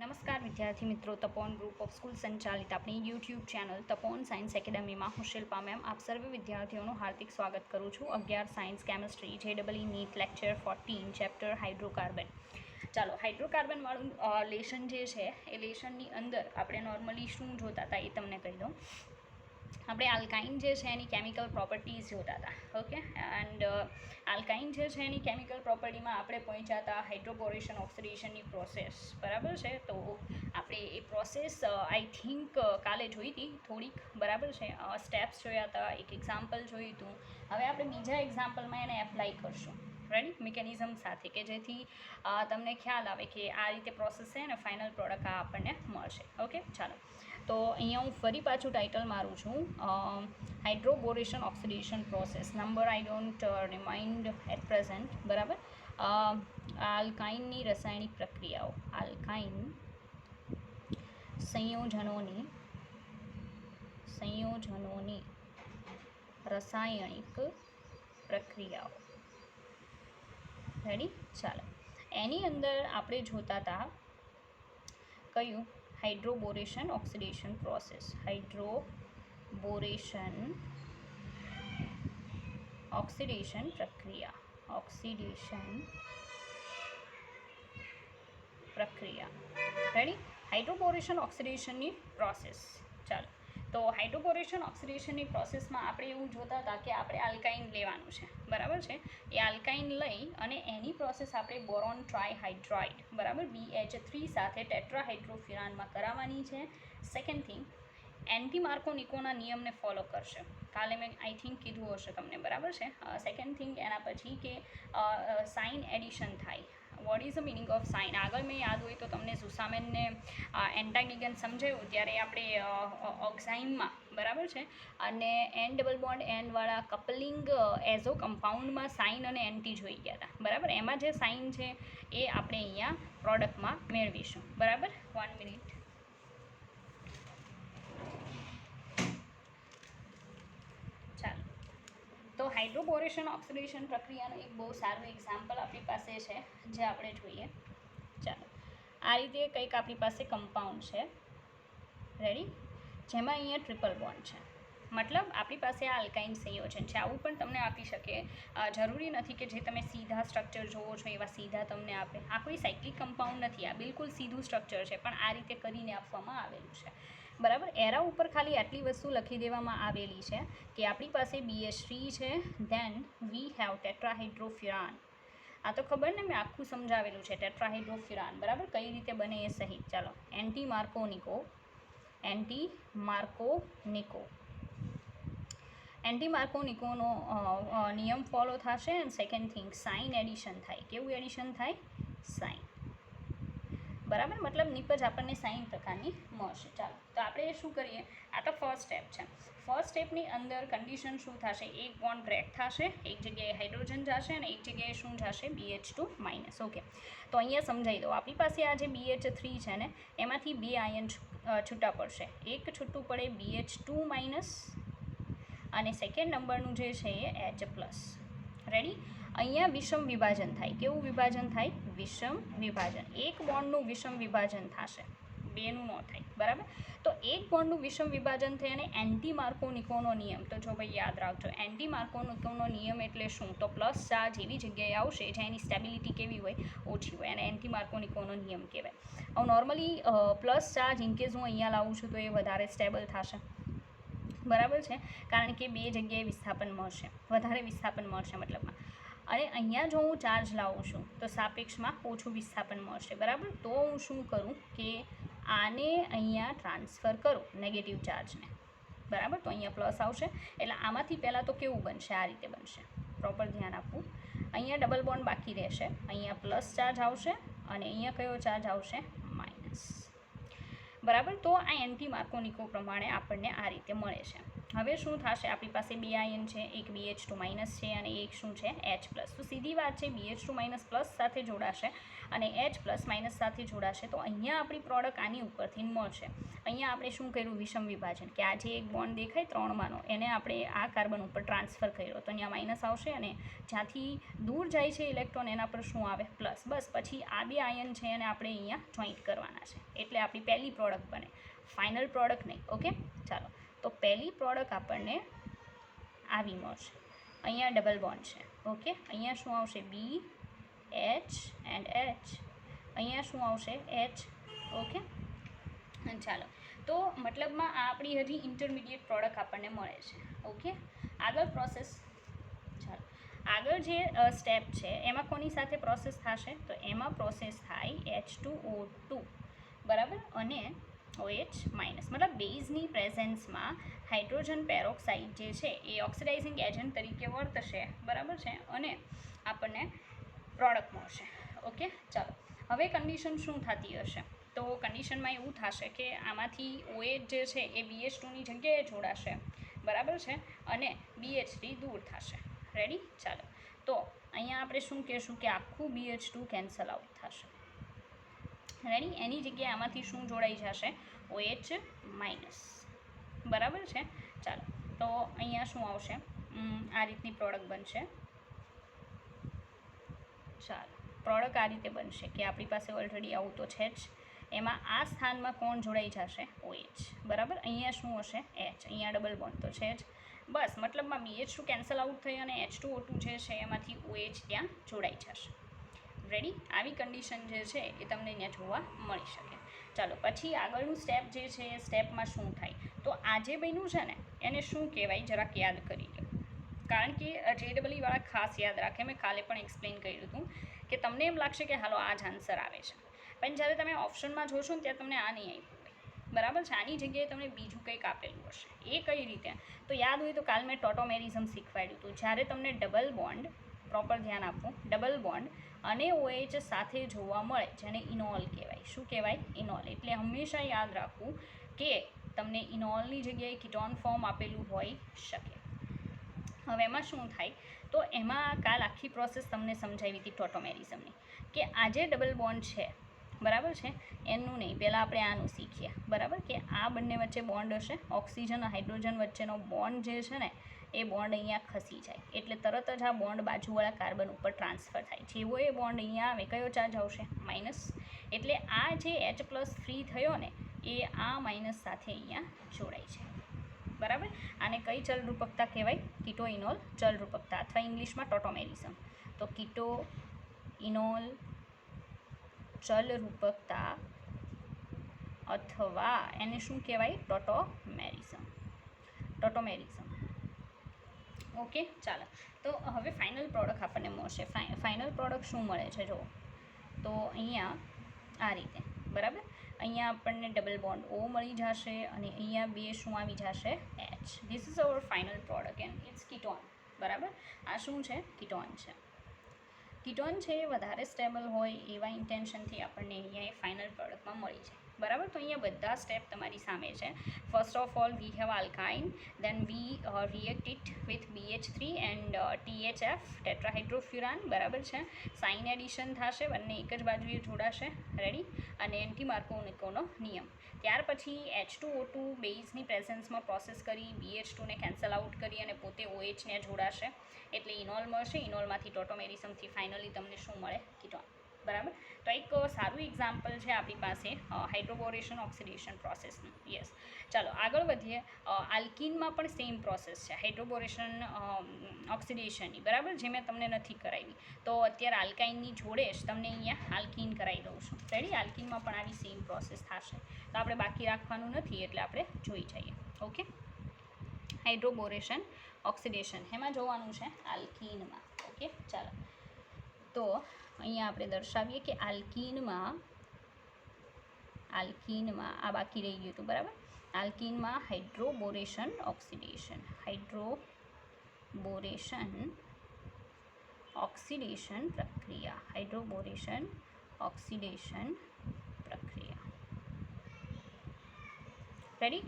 નમસ્કાર વિદ્યાર્થી મિત્રો, તપોન ગ્રુપ ઓફ સ્કૂલ સંચાલિત આપણી યુટ્યુબ ચેનલ તપોન સાયન્સ એકેડમીમાં હું શિલ્પા મેમ આપ સર્વે વિદ્યાર્થીઓનું હાર્દિક સ્વાગત કરું છું. 11 science chemistry JEE NEET lecture 14 chapter hydrocarbon. ચાલો, હાઇડ્રોકાર્બનવાળું લેશન જે છે એ લેશનની અંદર આપણે નોર્મલી શું જોતા હતા એ તમને કહી દઉં. આપણે આલ્કાઇન જે છે એની કેમિકલ પ્રોપર્ટીઝ જોતા હતા. ઓકે, એન્ડ આલ્કાઇન જે છે એની કેમિકલ પ્રોપર્ટીમાં આપણે પહોંચ્યા હતા હાઇડ્રોબોરેશન ઓક્સિડેશનની પ્રોસેસ. બરાબર છે, તો આપણે એ પ્રોસેસ આઈ થિંક કાલે જોઈ હતી થોડીક. બરાબર છે, સ્ટેપ્સ જોયા હતા, એક એક્ઝામ્પલ જોયું હતું. હવે આપણે બીજા એક્ઝામ્પલમાં એને એપ્લાય કરશું, રેડી, મિકેનિઝમ સાથે, કે જેથી તમને ખ્યાલ આવે કે આ રીતે પ્રોસેસ છે અને ફાઇનલ પ્રોડક્ટ આ આપણને મળશે. ઓકે, ચાલો, તો અહીંયા હું ફરી પાછું ટાઇટલ મારું છું, hydroboration oxidation process. Number I don't remind at present. બરાબર, આલ્કાઇનની રાસાયણિક પ્રક્રિયાઓ, આલ્કાઇન સંયોજનોની રાસાયણિક પ્રક્રિયાઓ. રેડી, ચાલો, એની અંદર આપણે જોતા હતા કયું? હાઇડ્રોબોરેશન ઓક્સિડેશન પ્રોસેસ. હાઇડ્રોબોરેશન ઓક્સિડેશન પ્રક્રિયા, રેડી, હાઇડ્રોબોરેશન ઓક્સિડેશનની પ્રોસેસ. ચાલો, તો હાઇડ્રોબોરેશન ઓક્સિડેશનની પ્રોસેસમાં આપણે એવું જોતા હતા કે આપણે આલ્કાઇન લેવાનું છે. બરાબર છે, એ આલ્કાઇન લઈ અને એની પ્રોસેસ આપણે બોરોન ટ્રાયહાઇડ્રાઇડ, બરાબર, BH3 સાથે ટેટ્રાહાઇડ્રોફ્યુરાનમાં કરાવવાની છે. સેકન્ડ થિંગ, એન્ટી માર્કોનિકોના નિયમને ફોલો કરશે. કાલે મેં આઈ થિંક કીધું હશે તમને. બરાબર છે, સેકન્ડ થિંગ એના પછી કે સાઇન એડિશન થાય. What is the meaning of sine? આગળ મેં યાદ હોય તો તમને ઝુસામેનને એન્ટાગનિગન સમજાવ્યું ત્યારે આપણે ઓક્સાઇનમાં, બરાબર છે, અને એન ડબલ બોન્ડ એનવાળા કપલિંગ એઝો કમ્પાઉન્ડમાં સાઇન અને એન્ટી જોઈ ગયા હતા. બરાબર, એમાં જે સાઇન છે એ આપણે અહીંયા પ્રોડક્ટમાં મેળવીશું. બરાબર, 1 મિનિટ. ચાલો, તો હાઇડ્રોબોરેશન ઓક્સિડેશન પ્રક્રિયાનું એક બહુ સારું એક્ઝામ્પલ આપણી પાસે છે જે આપણે જોઈએ. ચાલો, આ રીતે કંઈક આપણી પાસે કમ્પાઉન્ડ છે, રેડી, જેમાં અહીંયા ટ્રિપલ બોન્ડ છે. મતલબ આપણી પાસે આ આલ્કાઇન સંયોજન છે. આવું પણ તમને આપી શકે, જરૂરી નથી કે જે તમે સીધા સ્ટ્રક્ચર જોવો છો એવા સીધા તમને આપે. આ કોઈ સાયક્લિક કમ્પાઉન્ડ નથી, આ બિલકુલ સીધું સ્ટ્રક્ચર છે, પણ આ રીતે કરીને આપવામાં આવેલું છે. બરાબર, એરા ઉપર ખાલી આટલી વસ્તુ લખી દેવામાં આવેલી છે કે આપણી પાસે BH3 છે, ધેન વી હેવ ટેટ્રાહાઇડ્રોફ્યુરાન. આ તો ખબર ને, મેં આખું સમજાવેલું છે ટેટ્રાહાઇડ્રોફ્યુરાન. બરાબર, કઈ રીતે બને એ સહિત. ચાલો, એન્ટી માર્કોનિકોનો નિયમ ફોલો થશે. And second thing, syn addition થાય. કેવું એડિશન થાય? સાઇન. બરાબર, મતલબ નિપજ આપણને સાઇન પ્રકારની મળશે. ચાલો, તો આપણે શું કરીએ? આ તો ફર્સ્ટ સ્ટેપ છે. ફર્સ્ટ સ્ટેપની અંદર કન્ડિશન શું થશે? એક બોન્ડ બ્રેક થશે, એક જગ્યાએ હાઇડ્રોજન જશે અને એક જગ્યાએ શું જશે? BH2-. ઓકે, તો અહીંયા સમજાવી દો. આપણી પાસે આ જે BH3 છે ને, એમાંથી 2 આયન છૂટા પડશે. એક છૂટું પડે BH2- અને સેકન્ડ નંબરનું જે છે એ H+. રેડી, અહીંયા વિષમ વિભાજન થાય. કેવું વિભાજન થાય? વિષમ વિભાજન. એક બોન્ડનું વિષમ વિભાજન થશે, બેનું ન થાય. બરાબર, તો એક બોન્ડનું વિષમ વિભાજન થઈ અને એન્ટી માર્કોનિકોનો નિયમ. તો જો ભાઈ યાદ રાખજો, એન્ટી માર્કોનિકોનો નિયમ એટલે શું? તો પ્લસ ચાર્જ એવી જગ્યાએ આવશે જ્યાં એની સ્ટેબિલિટી કેવી હોય? ઓછી હોય, અને એન્ટી માર્કોનિકોનો નિયમ કહેવાય. હવે નોર્મલી પ્લસ ચાર્જ ઇનકેસ હું અહીંયા લાવું છું તો એ વધારે સ્ટેબલ થશે. બરાબર છે, કારણ કે બે જગ્યાએ વિસ્થાપન મળશે, વધારે વિસ્થાપન મળશે મતલબમાં. અને અહીંયા જો હું ચાર્જ લાવું છું તો સાપેક્ષમાં ઓછું વિસ્થાપન મળશે. બરાબર, તો હું શું કરું કે આને અહીંયા ટ્રાન્સફર કરું, નેગેટિવ ચાર્જને. બરાબર, તો અહીંયા પ્લસ આવશે. એટલે આમાંથી પહેલાં તો કેવું બનશે? આ રીતે બનશે. પ્રોપર ધ્યાન આપવું. અહીંયા ડબલ બોન્ડ બાકી રહેશે, અહીંયા પ્લસ ચાર્જ આવશે અને અહીંયા કયો ચાર્જ આવશે? માઇનસ. બરાબર, તો આ એન્ટી માર્કોનિકો પ્રમાણે આપણને આ રીતે મળે છે. હવે શું થશે, આપણી પાસે બે આયન છે, એક BH2 માઇનસ છે અને એક શું છે H પ્લસ. તો સીધી વાત છે, BH2 માઇનસ પ્લસ સાથે જોડાશે અને H પ્લસ માઇનસ સાથે જોડાશે. તો અહીંયા આપણી પ્રોડક્ટ આની ઉપરથી મળશે. અહીંયા આપણે શું કર્યું, વિષમ વિભાજન, કે આ જે એક બોન્ડ દેખાય ત્રણમાંનો એને આપણે આ કાર્બન ઉપર ટ્રાન્સફર કર્યો, તો અહીંયા માઇનસ આવશે અને જ્યાંથી દૂર જાય છે ઇલેક્ટ્રોન એના પર શું આવે, પ્લસ. બસ પછી આ બે આયન છે અને આપણે અહીંયા જોઈન્ટ કરવાના છે, એટલે આપણી પહેલી પ્રોડક્ટ બને, ફાઇનલ પ્રોડક્ટ નહીં. ઓકે, ચાલો. તો પહેલી પ્રોડક્ટ આપણને આવી મળશે. અહીંયા ડબલ બોન્ડ છે. ઓકે, અહીંયા શું આવશે, BH એન્ડ H, અહીંયા શું આવશે, H. ઓકે, ચાલો. તો મતલબમાં આ આપણી હજી ઇન્ટરમીડિયેટ પ્રોડક્ટ આપણને મળે છે. ઓકે, આગળ પ્રોસેસ, ચાલો આગળ જે સ્ટેપ છે એમાં કોની સાથે પ્રોસેસ થશે, તો એમાં પ્રોસેસ થાય H2O2, બરાબર, અને OH માઇનસ, મતલબ બેઝની પ્રેઝન્સમાં હાઇડ્રોજન પેરોક્સાઇડ જે છે એ ઓક્સિડાઇઝિંગ એજન્ટ તરીકે વર્તશે, બરાબર છે, અને આપણને પ્રોડક્ટ મળશે. ઓકે, ચાલો. હવે કન્ડિશન શું થતી હશે, તો કન્ડિશનમાં એવું થશે કે આમાંથી OH જે છે એ BH2ની જગ્યાએ જોડાશે, બરાબર છે, અને BH3 દૂર થશે. રેડી, ચાલો. તો અહીંયા આપણે શું કહેશું કે આખું BH2 કેન્સલ આઉટ થશે. રેડી, એની જગ્યાએ આમાંથી શું જોડાઈ જશે, OH માઇનસ, બરાબર છે, ચાલો. તો અહીંયા શું આવશે, આ રીતની પ્રોડક્ટ બનશે. ચાલો, પ્રોડક્ટ આ રીતે બનશે કે આપણી પાસે ઓલરેડી આવું તો છે જ, એમાં આ સ્થાનમાં કોણ જોડાઈ જશે, OH, બરાબર. અહીંયા શું હશે, H, અહીંયા ડબલ બોન્ડ તો છે જ. બસ, મતલબમાં BH2 કેન્સલ આઉટ થઈ અને H2O2 જે છે એમાંથી OH ત્યાં જોડાઈ જશે. રેડી, આવી કન્ડિશન જે છે એ તમને અહીંયા જોવા મળી શકે. ચાલો, પછી આગળનું સ્ટેપ જે છે એ સ્ટેપમાં શું થાય, તો આ જે બન્યું છે ને એને શું કહેવાય, જરાક યાદ કરી લો, કારણ કે JEE વાળા ખાસ યાદ રાખે. મેં કાલે પણ એક્સપ્લેન કર્યું હતું કે તમને એમ લાગશે કે હાલો આ જ આન્સર આવે છે, પણ જ્યારે તમે ઓપ્શનમાં જોશો ને ત્યારે તમને આ નહીં આપ્યું હોય, બરાબર છે, આની જગ્યાએ તમને બીજું કંઈક આપેલું હશે. એ કઈ રીતે, તો યાદ હોય તો કાલ મેં ટોટોમેરિઝમ શીખવાડ્યું હતું, જ્યારે તમને ડબલ બોન્ડ, પ્રોપર ધ્યાન આપવું, ડબલ બોન્ડ અને OH સાથે જોવા મળે, જેને ઇનોલ કહેવાય. શું કહેવાય, ઇનોલ. એટલે હંમેશા યાદ રાખવું કે તમને ઇનોલની જગ્યાએ કીટોન ફોર્મ આપેલું હોઈ શકે. હવે એમાં શું થાય, તો એમાં કાલ આખી પ્રોસેસ તમને સમજાવી હતી ટોટોમેરિઝમની, કે આ જે ડબલ બોન્ડ છે, બરાબર છે, એનું નહીં, પહેલાં આપણે આનું શીખીએ, બરાબર, કે આ બંને વચ્ચે બોન્ડ હશે, ઓક્સિજન હાઇડ્રોજન વચ્ચેનો બોન્ડ જે છે ને એ બોન્ડ અહીંયા ખસી જાય, એટલે તરત જ આ બોન્ડ બાજુવાળા કાર્બન ઉપર ટ્રાન્સફર થાય. જેવો એ બોન્ડ અહીંયા આવે, કયો ચાર્જ આવશે, માઇનસ, એટલે આ જે H પ્લસ ફ્રી થયો ને એ આ માઇનસ સાથે અહીંયા જોડાય છે, બરાબર. આને કઈ ચલરૂપકતા કહેવાય, કીટો ઇનોલ ચલરૂપકતા, અથવા ઇંગ્લિશમાં ટોટોમેરિઝમ. તો કીટો ઇનોલ ચલરૂપકતા, અથવા એને શું કહેવાય, ટોટોમેરિઝમ. ઓકે, ચાલો. તો હવે ફાઇનલ પ્રોડક્ટ આપણને મળશે. ફાઇનલ પ્રોડક્ટ શું મળે છે, જો, તો અહીંયા આ રીતે, બરાબર. અહીંયા આપણને ડબલ બોન્ડ O મળી જશે અને અહીંયા બે શું આવી જશે, H. This is our final product and it's ketone, બરાબર. આ શું છે, કીટોન છે. કીટોન છે એ વધારે સ્ટેબલ હોય એવા ઇન્ટેન્શનથી આપણને અહીંયા એ ફાઇનલ પ્રોડક્ટમાં મળી જાય, બરાબર. તો અહીંયા બધા સ્ટેપ તમારી સામે છે. First of all we have alkyne, then we react it with BH3 and THF, tetrahydrofuran, બરાબર છે. સાઇન એડિશન થશે, બંને એક જ બાજુએ જોડાશે. રેડી, અને એન્ટી-માર્કોનિકોનો નિયમ. ત્યાર પછી H2O2 બેઝની પ્રેઝન્સમાં પ્રોસેસ કરી BH2ને કેન્સલ આઉટ કરી અને પોતે OHને જોડાશે, એટલે ઇનોલ મળશે. ઇનોલમાંથી ટોટોમેરિઝમથી ફાઇનલી તમને શું મળે, કીટોન, બરાબર. તો એક સારું એક્ઝામ્પલ છે આપણી પાસે હાઇડ્રોબોરેશન ઓક્સિડેશન પ્રોસેસનું. યસ, ચાલો આગળ વધીએ. આલ્કીનમાં પણ સેમ પ્રોસેસ છે હાઇડ્રોબોરેશન ઓક્સિડેશનની, બરાબર, જે મેં તમને નથી કરાવી. તો અત્યારે આલ્કાઇનની જોડે જ તમને અહીંયા આલ્કીન કરાવી દઉં છું. રેડી, આલ્કીનમાં પણ આવી સેમ પ્રોસેસ થશે, તો આપણે બાકી રાખવાનું નથી, એટલે આપણે જોઈ જઈએ. ઓકે, હાઇડ્રોબોરેશન ઓક્સિડેશન એમાં જોવાનું છે આલ્કીનમાં. ઓકે, ચાલો. તો અહીંયા આપણે દર્શાવીએ કે આલ્કીનમાં આ બાકી રહી ગયું હતું, બરાબર. આલ્કીનમાં હાઇડ્રોબોરેશન ઓક્સિડેશન પ્રક્રિયા, હાઇડ્રોબોરેશન ઓક્સિડેશન પ્રક્રિયા. રેડી.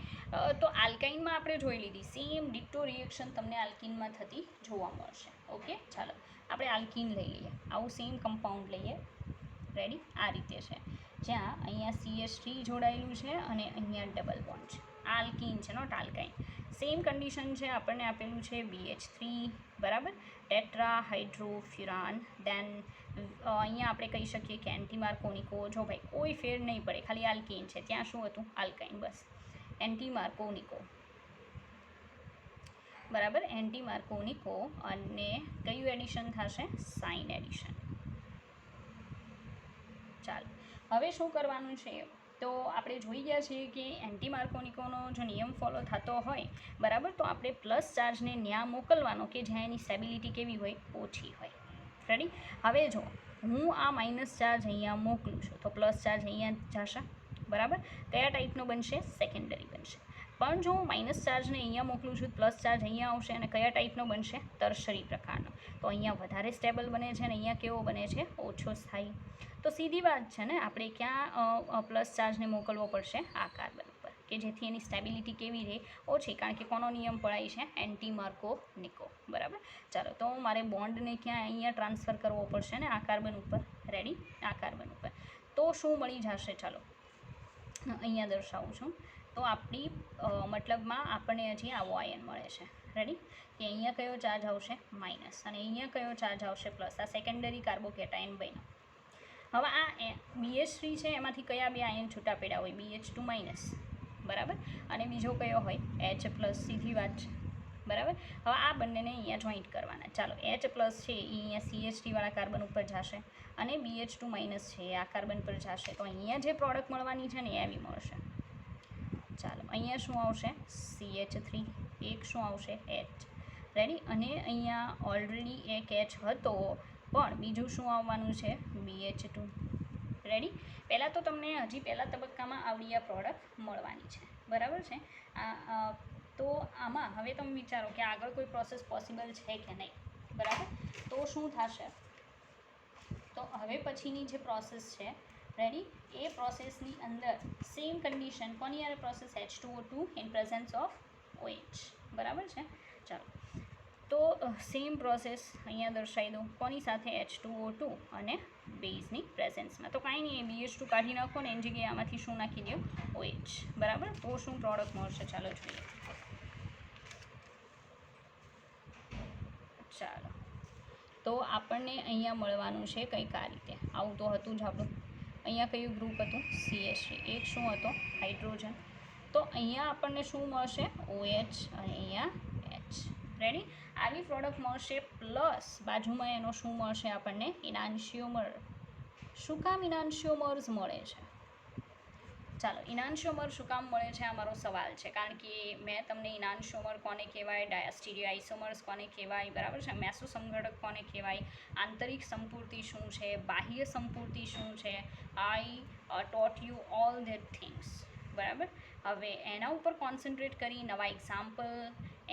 તો આલ્કાઇનમાં આપણે જોઈ લીધી સેમ ડિક્ટો રિએક્શન તમને આલ્કિનમાં થતી જોવા મળશે. ઓકે, ચાલો આપણે આલ્કિન લઈ લઈએ, આવું સેમ કમ્પાઉન્ડ લઈએ. રેડી, આ રીતે છે, જ્યાં અહીંયા CH3 જોડાયેલું છે અને અહીંયા ડબલ બોન્ડ છે. આલ્કિન છે, નોટ આલ્કાઇન. સેમ કન્ડિશન છે, આપણને આપેલું છે BH3, બરાબર, ટેટ્રા હાઇડ્રોફ્યુરાન. દેન અહીંયા આપણે કહી શકીએ કે એન્ટીમાર્કોનિકો. જો ભાઈ કોઈ ફેર નહીં પડે, ખાલી આલ્કિન છે, ત્યાં શું હતું આલ્કાઇન, બસ એન્ટીમાર્કોનિકો, બરાબર, એન્ટીમાર્કોનિકો. અને કયું એડિશન થશે? Syn addition. ચાલો હવે શું કરવાનું છે? તો આપણે જોઈ ગયા છીએ કે એન્ટીમાર્કોનિકોનો જો નિયમ ફોલો થતો હોય, બરાબર, તો આપણે પ્લસ ચાર્જને ન્યા મોકલવાનો કે જ્યાં એની સ્ટેબિલિટી કેવી હોય? ઓછી હોય. રેડી. હવે જો હું આ માઇનસ ચાર્જ અહીંયા મોકલું છું, તો પ્લસ ચાર્જ અહીંયા જશે, બરાબર. કયા ટાઈપનો બનશે? સેકન્ડરી બનશે. પણ જો હું માઇનસ ચાર્જને અહીંયા મોકલું છું, પ્લસ ચાર્જ અહીંયા આવશે, અને કયા ટાઈપનો બનશે? ટર્શરી પ્રકારનો. તો અહીંયા વધારે સ્ટેબલ બને છે અને અહીંયા કેવો બને છે? ઓછો સ્થાયી. તો સીધી વાત છે ને, આપણે ક્યાં પ્લસ ચાર્જને મોકલવો પડશે? આ કાર્બન ઉપર, કે જેથી એની સ્ટેબિલિટી કેવી રહે? ઓછી. કારણ કે કોનો નિયમ પડાય છે? એન્ટીમાર્કોનિકો, બરાબર. ચાલો, તો મારે બોન્ડને ક્યાં? અહીંયા ટ્રાન્સફર કરવો પડશે ને, આ કાર્બન ઉપર. રેડી, આ કાર્બન ઉપર. તો શું મળી જશે? ચાલો અહીંયા દર્શાવું છું. તો આપણી મતલબમાં આપણને હજી આવો આયન મળે છે. રેડી, કે અહીંયા કયો ચાર્જ આવશે? માઇનસ, અને અહીંયા કયો ચાર્જ આવશે? પ્લસ. આ સેકન્ડરી કાર્બોકેટાયન બન્યો. હવે આ BH3 છે, એમાંથી કયા બે આયન છૂટા પડ્યા હોય? BH2 માઇનસ, બરાબર, અને બીજો કયો હોય? H plus. સીધી વાત છે, બરાબર. હવે આ બંનેને અહીંયા જોઈન્ટ કરવાના. ચાલો, H પ્લસ છે એ અહીંયા CH3 વાળા કાર્બન ઉપર જશે, અને BH2 માઇનસ છે એ આ કાર્બન પર જશે. તો અહીંયા જે પ્રોડક્ટ મળવાની છે ને એ આવી મળશે. ચાલો, અહીંયા શું આવશે? CH3. એક શું આવશે? H. રેડી. અને અહીંયા ઓલરેડી એક H હતો, પણ બીજું શું આવવાનું છે? BH2. રેડી. પહેલાં તો તમને હજી પહેલા તબક્કામાં આવડી આ પ્રોડક્ટ મળવાની છે, બરાબર છે. તો આમાં હવે તમે વિચારો કે આગળ કોઈ પ્રોસેસ પોસિબલ છે કે નહીં, બરાબર. તો શું થશે? તો હવે પછીની જે પ્રોસેસ છે, રેડી, એ પ્રોસેસની અંદર સેમ કન્ડિશન. કોની યાર process? H2O2 in presence of OH, બરાબર છે. ચાલો, તો સેમ પ્રોસેસ અહીંયા દર્શાવી દઉં. કોની સાથે? H2O2 અને બેઝની પ્રેઝન્સમાં. તો કાંઈ નહીં, BH2 કાઢી નાખો ને એની જગ્યાએ આમાંથી શું નાખી દો? OH, બરાબર. તો શું પ્રોડક્ટ મળશે? ચાલો જોઈએ. ચાલો, તો આપણને અહીંયા મળવાનું છે કંઈક આ રીતે. આવું તો હતું જ આપણું. અહીંયા કયું ગ્રુપ હતું? CH3. એક શું હતો? હાઇડ્રોજન. તો અહીંયા આપણને શું મળશે? OH, અને અહીંયા H. રેડી. આવી પ્રોડક્ટ મળશે. પ્લસ બાજુમાં એનો શું મળશે આપણને? ઇનાન્શિયોમર. શું કામ ઇનાન્શિયોમર્સ મળે છે? ચાલો, ઇનાન્શિયોમર શું કામ મળે છે? આ મારો સવાલ છે. કારણ કે મેં તમને ઇનાન્શિયોમર કોને કહેવાય, ડાયાસ્ટીરિયો આઇસોમર્સ કોને કહેવાય, બરાબર છે, મેસો સંઘટક કોને કહેવાય, આંતરિક સંપૂર્તિ શું છે, બાહ્ય સંપૂર્તિ શું છે, I taught you all that things, બરાબર. હવે એના ઉપર કોન્સન્ટ્રેટ કરી નવા example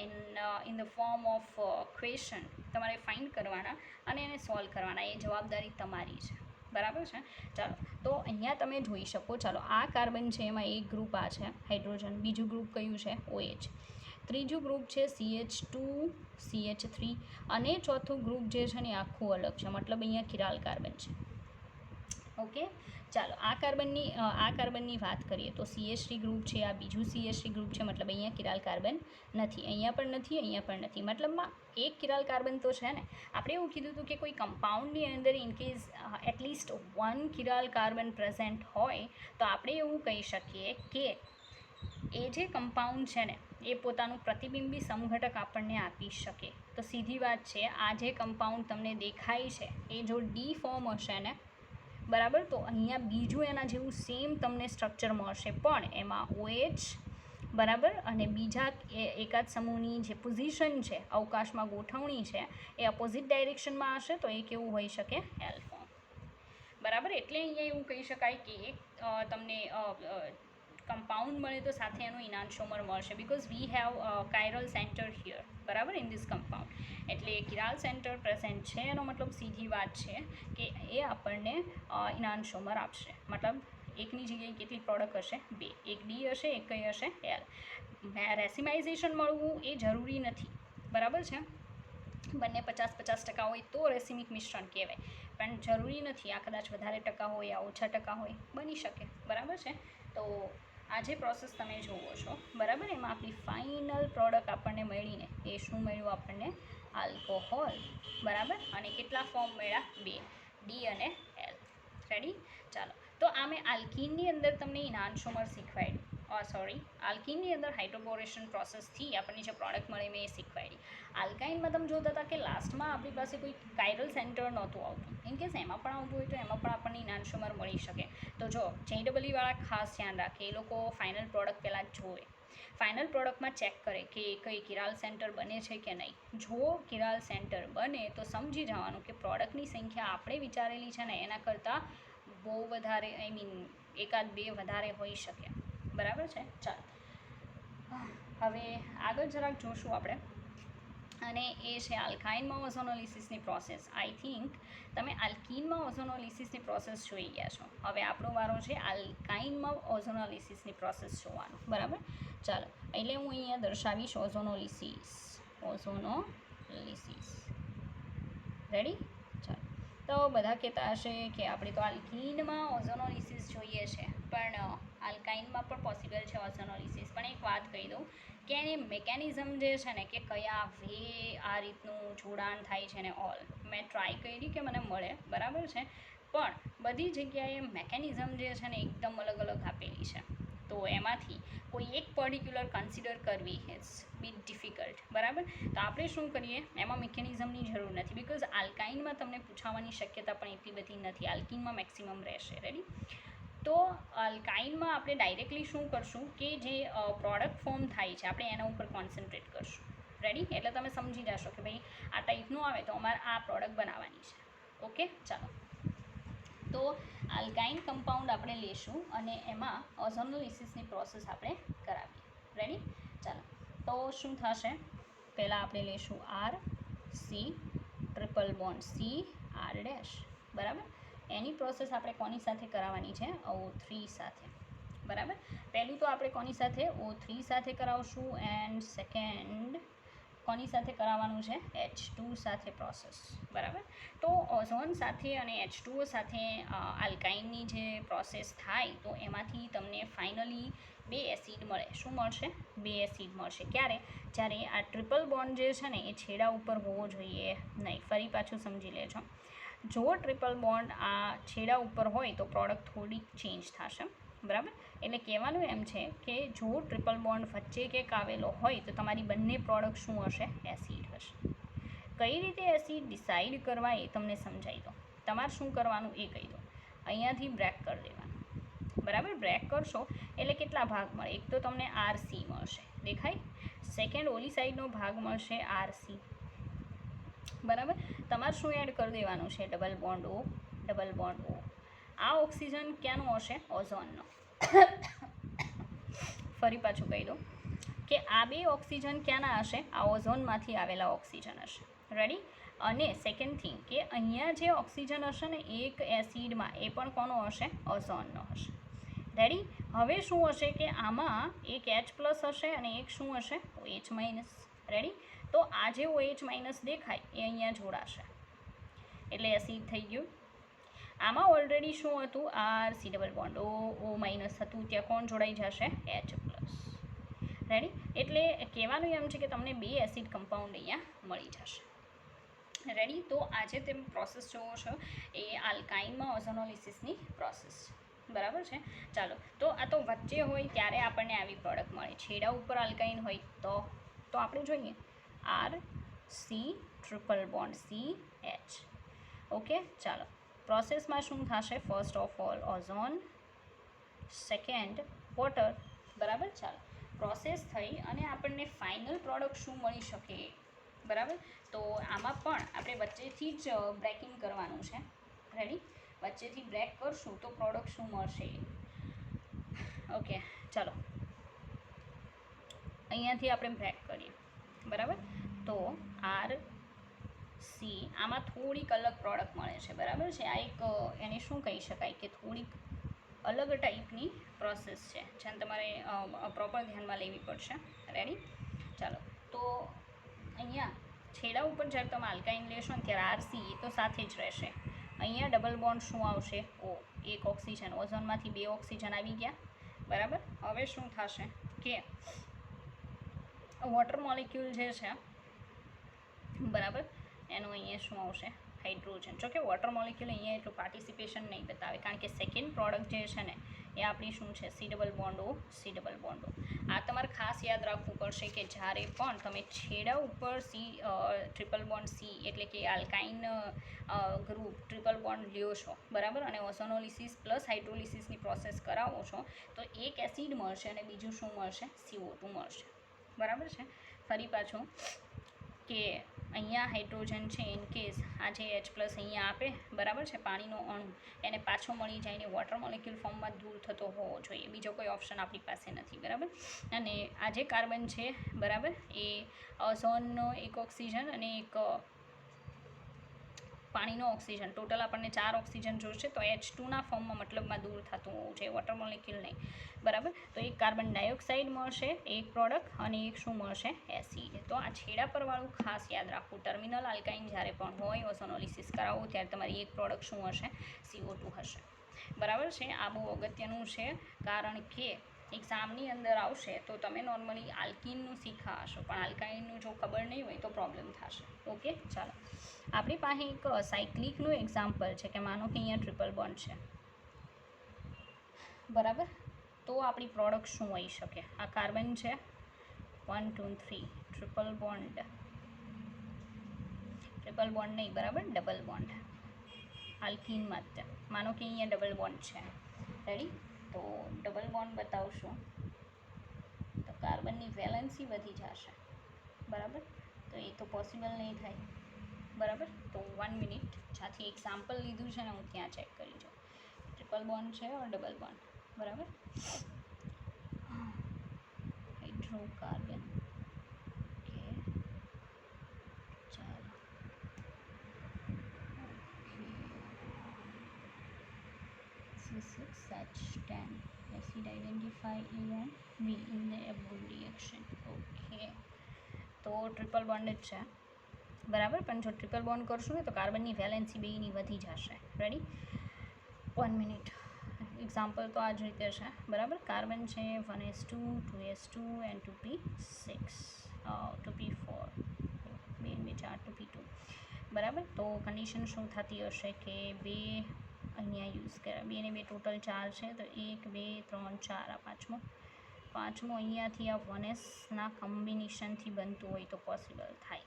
in the form of question તમારે ફાઇન્ડ કરવાના અને એને સોલ્વ કરવાના. એ જવાબદારી તમારી છે, બરાબર છે. ચાલો, તો અહીંયા તમે જોઈ શકો. ચાલો, આ કાર્બન છે, એમાં એક ગ્રુપ આ છે હાઇડ્રોજન. બીજું ગ્રુપ કયું છે? OH. ત્રીજું ગ્રુપ છે CH2, CH3, અને ચોથું ગ્રુપ જે છે ને આખું અલગ છે, મતલબ અહીંયા કિરાલ કાર્બન છે. ઓકે, ચાલો, આ કાર્બનની વાત કરીએ તો CH3 ગ્રુપ છે, આ બીજું CH3 ગ્રુપ છે, મતલબ અહીંયા કિરાલ કાર્બન નથી, અહીંયા પણ નથી, અહીંયા પણ નથી. મતલબમાં એક કિરાલ કાર્બન તો છે ને. આપણે એવું કીધું હતું કે કોઈ કમ્પાઉન્ડની અંદર in case at least 1 chiral carbon present હોય તો આપણે એવું કહી શકીએ કે એ જે કમ્પાઉન્ડ છે ને એ પોતાનું પ્રતિબિંબી સમઘટક આપણને આપી શકે. તો સીધી વાત છે, આ જે કમ્પાઉન્ડ તમને દેખાય છે એ જો ડી ફોર્મ હશે ને, બરાબર, તો અહીંયા બીજું એના જેવું સેમ તમને સ્ટ્રક્ચર મળશે, પણ એમાં OH, બરાબર, અને બીજા એકાદ સમૂહની જે પોઝિશન છે, અવકાશમાં ગોઠવણી છે, એ અપોઝિટ ડાયરેક્શનમાં હશે. તો એ કેવું હોઈ શકે? એલ ફોર્મ, બરાબર. એટલે અહીંયા એવું કહી શકાય કે એક તમને કમ્પાઉન્ડ મળે તો સાથે એનું ઇનાન્શિયોમર મળશે, because we have chiral centre here, બરાબર, ઇન ધીસ કમ્પાઉન્ડ. એટલે કિરાલ સેન્ટર પ્રેઝન્ટ છે, એનો મતલબ સીધી વાત છે કે એ આપણને ઇનાન્શિયોમર આપશે, મતલબ એકની જગ્યાએ કેટલી પ્રોડક્ટ હશે? 2. એક ડી હશે, એક કઈ હશે? એલ. રેસિમાઇઝેશન મળવું એ જરૂરી નથી, બરાબર છે. બંને 50-50% હોય તો રેસિમિક મિશ્રણ કહેવાય, પણ જરૂરી નથી. આ કદાચ વધારે ટકા હોય, આ ઓછા ટકા હોય, બની શકે, બરાબર છે. તો આ જે પ્રોસેસ તમે જુઓ છો, બરાબર, એમાં આપણી ફાઇનલ પ્રોડક્ટ આપણને મળીને એ શું મળ્યું આપણને? આલ્કોહોલ, બરાબર. અને કેટલા ફોર્મ મળ્યા? 2, ડી અને એલ. રેડી? ચાલો, તો આ મેં આલ્કીનની અંદર તમને ઇનાન્સોમર શીખવાડ્યું, આલ્કીનની અંદર હાઇડ્રોબોરેશન પ્રોસેસથી આપણને જે પ્રોડક્ટ મળે મેં એ શીખવાડી. આલ્કાઇનમાં તમે જોતા હતા કે લાસ્ટમાં આપણી પાસે કોઈ કાયરલ સેન્ટર નહોતું આવતું. ઇનકેસ એમાં પણ આવતું હોય તો એમાં પણ આપણને ઇનાન્સોમર મળી શકે. તો જો JEE-વાળા ખાસ ધ્યાન રાખે, એ લોકો ફાઇનલ પ્રોડક્ટ પહેલાં જોવે. ફાઇનલ પ્રોડક્ટમાં ચેક કરે કે કઈ કિરાલ સેન્ટર બને છે કે નહીં. જો કિરાલ સેન્ટર બને તો સમજી જવાનું કે પ્રોડક્ટની સંખ્યા આપણે વિચારેલી છે ને એના કરતાં બહુ વધારે, આઈ મીન 1-2 વધારે હોઈ શકે, બરાબર છે. ચાલો, હવે આગળ જરાક જોશું આપણે, અને એ છે આલ્કાઇનમાં ઓઝોનોલિસિસની પ્રોસેસ. આઈ થિંક તમે આલ્કીનમાં ઓઝોનોલિસિસની પ્રોસેસ જોઈ ગયા છો. હવે આપણો વારો છે આલ્કાઇનમાં ઓઝોનોલિસિસની પ્રોસેસ જોવાનો, બરાબર. ચાલો, એટલે હું અહીંયા દર્શાવીશ ઓઝોનોલિસિસ. રેડી? ચાલો, તો બધા કહેતા હશે કે આપણે તો આલ્કીનમાં ઓઝોનોલિસિસ જોઈએ છે, પણ આલ્કાઇનમાં પણ પોસિબલ છે ઓઝોનોલિસિસ. પણ એક વાત કહી દઉં કે એની મિકેનિઝમ જે છે ને, કે કયા વે આ રીતનું જોડાણ થાય છે ને ઓલ, મેં ટ્રાય કરી કે મને મળે, બરાબર છે. પણ બધી જગ્યાએ મેકેનિઝમ જે છે ને એકદમ અલગ અલગ આપેલી છે. તો એમાંથી કોઈ એક પર્ટિક્યુલર કન્સિડર કરવી ઇટ્સ બીટ ડિફિકલ્ટ, બરાબર. તો આપણે શું કરીએ, એમાં મિકેનિઝમની જરૂર નથી, બિકોઝ આલ્કાઇનમાં તમને પૂછાવાની શક્યતા પણ એટલી બધી નથી. આલ્કીનમાં મેક્સિમમ રહેશે. રેડી? તો આલ્કાઇનમાં આપણે ડાયરેક્ટલી શું કરશું કે જે પ્રોડક્ટ ફોર્મ થાય છે આપણે એના ઉપર કોન્સન્ટ્રેટ કરશું. રેડી? એટલે તમે સમજી જશો કે ભાઈ આ ટાઈપનું આવે તો અમારે આ પ્રોડક્ટ બનાવવાની છે. ઓકે, ચાલો. તો આલ્કાઇન કમ્પાઉન્ડ આપણે લેશું અને એમાં ઓઝોનોલિસિસની પ્રોસેસ આપણે કરાવીએ. રેડી? ચાલો, તો શું થશે? પહેલાં આપણે લેશું RC ટ્રિપલ બોન્ડ CR', બરાબર. એની પ્રોસેસ આપણે કોની સાથે કરાવવાની છે? O3 સાથે, બરાબર. પહેલું તો આપણે કોની સાથે? O3 સાથે કરાવશું, એન્ડ સેકન્ડ કોની સાથે કરાવવાનું છે? H2 સાથે પ્રોસેસ, બરાબર. તો ઓઝોન સાથે અને H2O સાથે આલ્કાઇનની જે પ્રોસેસ થાય તો એમાંથી તમને ફાઇનલી 2 એસિડ મળે. શું મળશે? 2 એસિડ મળશે. ક્યારે? જ્યારે આ ટ્રિપલ બોન્ડ જે છે ને એ છેડા ઉપર હોવો જોઈએ નહીં. ફરી પાછું સમજી લેજો. જો ટ્રિપલ બોન્ડ આ છેડા ઉપર હોય તો પ્રોડક્ટ થોડીક ચેન્જ થશે, બરાબર. એટલે કહેવાનું એમ છે કે જો ટ્રિપલ બોન્ડ વચ્ચે કંઈક આવેલો હોય તો તમારી બંને પ્રોડક્ટ શું હશે? એસિડ હશે. કઈ રીતે એસિડ ડિસાઇડ કરવા એ તમને સમજાવી દો. તમારે શું કરવાનું એ કહી દો. અહીંયાથી બ્રેક કરી દેવાનું, બરાબર. બ્રેક કરશો એટલે કેટલા ભાગ મળે? એક તો તમને RC મળશે, દેખાય. સેકન્ડ ઓલી સાઈડનો ભાગ મળશે RC, બરાબર. તમારે શું એડ કરી દેવાનું છે? Double bond O, double bond O. આ ઓક્સિજન ક્યાંનો હશે? ઓઝોનનો. ફરી પાછું કહી દઉં કે આ 2 ઓક્સિજન ક્યાંના હશે? આ ઓઝોનમાંથી આવેલા ઓક્સિજન હશે. રેડી? અને સેકન્ડ થિંગ કે અહીંયા જે ઓક્સિજન હશે ને એક એસિડમાં, એ પણ કોનો હશે? ઓઝોનનો હશે. રેડી? હવે શું હશે કે આમાં એક H+ હશે અને એક શું હશે? OH-. રેડી? તો આ જે OH- દેખાય એ અહીંયા જોડાશે એટલે એસિડ થઈ ગયું. આમાં ઓલરેડી શું હતું? RC ડબલ બોન્ડ O હતું, ત્યાં કોણ જોડાઈ જશે? H+. રેડી? એટલે કહેવાનું એમ છે કે તમને 2 એસિડ કમ્પાઉન્ડ અહીંયા મળી જશે. રેડી? તો આજે તમે પ્રોસેસ જોવો છો એ આલ્કાઇનમાં ઓઝોનોલિસિસની પ્રોસેસ છે, બરાબર છે. ચાલો, તો આ તો વચ્ચે હોય ત્યારે આપણને આવી પ્રોડક્ટ મળે. છેડા ઉપર આલ્કાઇન હોય તો આપણે જોઈએ RC triple bond CH. Okay, ચાલો. પ્રોસેસમાં શું થશે? First of all ozone, second water, બરાબર. ચાલો, પ્રોસેસ થઈ અને આપણને ફાઇનલ પ્રોડક્ટ શું મળી શકે? બરાબર. તો આમાં પણ આપણે વચ્ચેથી જ બ્રેકિંગ કરવાનું છે. રેડી? વચ્ચેથી બ્રેક કરશું તો પ્રોડક્ટ શું મળશે? ઓકે, ચાલો, અહીંયાથી આપણે બ્રેક કરીએ, બરાબર. તો RC આમાં થોડીક અલગ પ્રોડક્ટ મળે છે, બરાબર છે. આ એક એને શું કહી શકાય કે થોડીક અલગ ટાઈપની પ્રોસેસ છે જેને તમારે પ્રોપર ધ્યાનમાં લેવી પડશે. રેડી? ચાલો, તો અહીંયા છેડા ઉપર જ્યારે તમે આલ્કાઇન લેશો ને ત્યારે આરસી એ તો સાથે જ રહેશે. અહીંયા ડબલ બોન્ડ શું આવશે? ઓ, એક ઓક્સિજન, ઓઝોનમાંથી 2 ઓક્સિજન આવી ગયા. બરાબર? હવે શું થશે કે વોટર મોલિક્યુલ જે છે, બરાબર, એનું અહીંયા શું આવશે? હાઇડ્રોજન. જો કે વોટર મોલિક્યુલ અહીંયા એટલું પાર્ટિસિપેશન નહીં બતાવે, કારણ કે સેકન્ડ પ્રોડક્ટ જે છે ને એ આપણી શું છે? C double bond O, C double bond O. આ તમારે ખાસ યાદ રાખવું પડશે કે જ્યારે પણ તમે છેડા ઉપર ટ્રિપલ બોન્ડ સી એટલે કે આલ્કાઇન ગ્રુપ ટ્રિપલ બોન્ડ લ્યો છો, બરાબર, અને ઓઝોનોલિસિસ પ્લસ હાઇડ્રોલિસિસની પ્રોસેસ કરાવો છો, તો એક એસિડ મળશે અને બીજું શું મળશે? CO2 મળશે. બરાબર છે? ફરી પાછું કે અહીંયા હાઇડ્રોજન છે, ઇન કેસ આ જે H+ અહીંયા આપે, બરાબર છે, પાણીનો અણુ એને પાછો મળી જાય ને વોટર મોલિક્યુલ ફોર્મમાં દૂર થતો હોવો જોઈએ. બીજો કોઈ ઓપ્શન આપણી પાસે નથી. બરાબર? અને આ જે કાર્બન છે, બરાબર, એ ઓઝોનનો એક ઓક્સિજન અને એક પાણીનો ઓક્સિજન, ટોટલ આપણને 4 ઓક્સિજન જોઈશે, તો H2ના ફોર્મમાં મતલબમાં દૂર થતું હોવું જોઈએ, વોટર મોલિક્યુલ નહીં. બરાબર? તો એક કાર્બન ડાયોક્સાઇડ મળશે, એક પ્રોડક્ટ, અને એક શું મળશે? એસિડ. તો આ છેડા પરવાળું ખાસ યાદ રાખવું. ટર્મિનલ આલ્કાઇન જ્યારે પણ હોય ઓઝોનોલિસિસ કરાવો ત્યારે તમારી એક પ્રોડક્ટ શું હશે? CO2 હશે. બરાબર છે? આ બહુ અગત્યનું છે, કારણ કે એક્ઝામની અંદર આવશે તો તમે નોર્મલી આલ્કિનનું શીખા હશો, પણ આલ્કાઇનનું જો ખબર નહીં હોય તો પ્રોબ્લેમ થશે. ઓકે, ચાલો. આપણી પાસે એક સાયક્લિકનું એક્ઝામ્પલ છે કે માનો કે અહીંયા ટ્રિપલ બોન્ડ છે, બરાબર, તો આપણી પ્રોડક્ટ શું હોઈ શકે? આ કાર્બન છે, 1 2 3 ટ્રિપલ બોન્ડ નહીં, બરાબર, ડબલ બોન્ડ આલ્કિનમાં જ. માનો કે અહીંયા ડબલ બોન્ડ છે. રેડી? તો ડબલ બોન્ડ બતાવશું તો કાર્બનની વેલેન્સી વધી જશે. બરાબર? તો એ તો પોસિબલ નહીં થાય. બરાબર? તો 1 મિનિટ, જ્યાંથી એક્ઝામ્પલ લીધું છે ને હું ત્યાં ચેક કરી જાઉં. ટ્રિપલ બોન્ડ છે ઓર ડબલ બોન્ડ? બરાબર? હાઇડ્રોકાર્બન. ઓકે, ચાલો. C6H10 acid identify A and V in the above reaction. Okay, તો ટ્રિપલ બોન્ડ જ છે. બરાબર? પણ જો ટ્રિપલ બોન્ડ કરશું ને તો કાર્બનની વેલેન્સી બેની વધી જશે. રેડી? 1 મિનિટ. એક્ઝામ્પલ તો આ જ રીતે છે. બરાબર? કાર્બન છે 1s2 2s2 and 2p6 2p4 2 4 2p2. બરાબર? તો કન્ડિશન શું થતી હશે કે બે અહીંયા યુઝ કર્યા, 2 ને 2 ટોટલ 4 છે, તો 1 2 3 4, આ પાંચમો અહીંયાથી આ 1sના કોમ્બિનેશનથી બનતું હોય તો પોસિબલ થાય.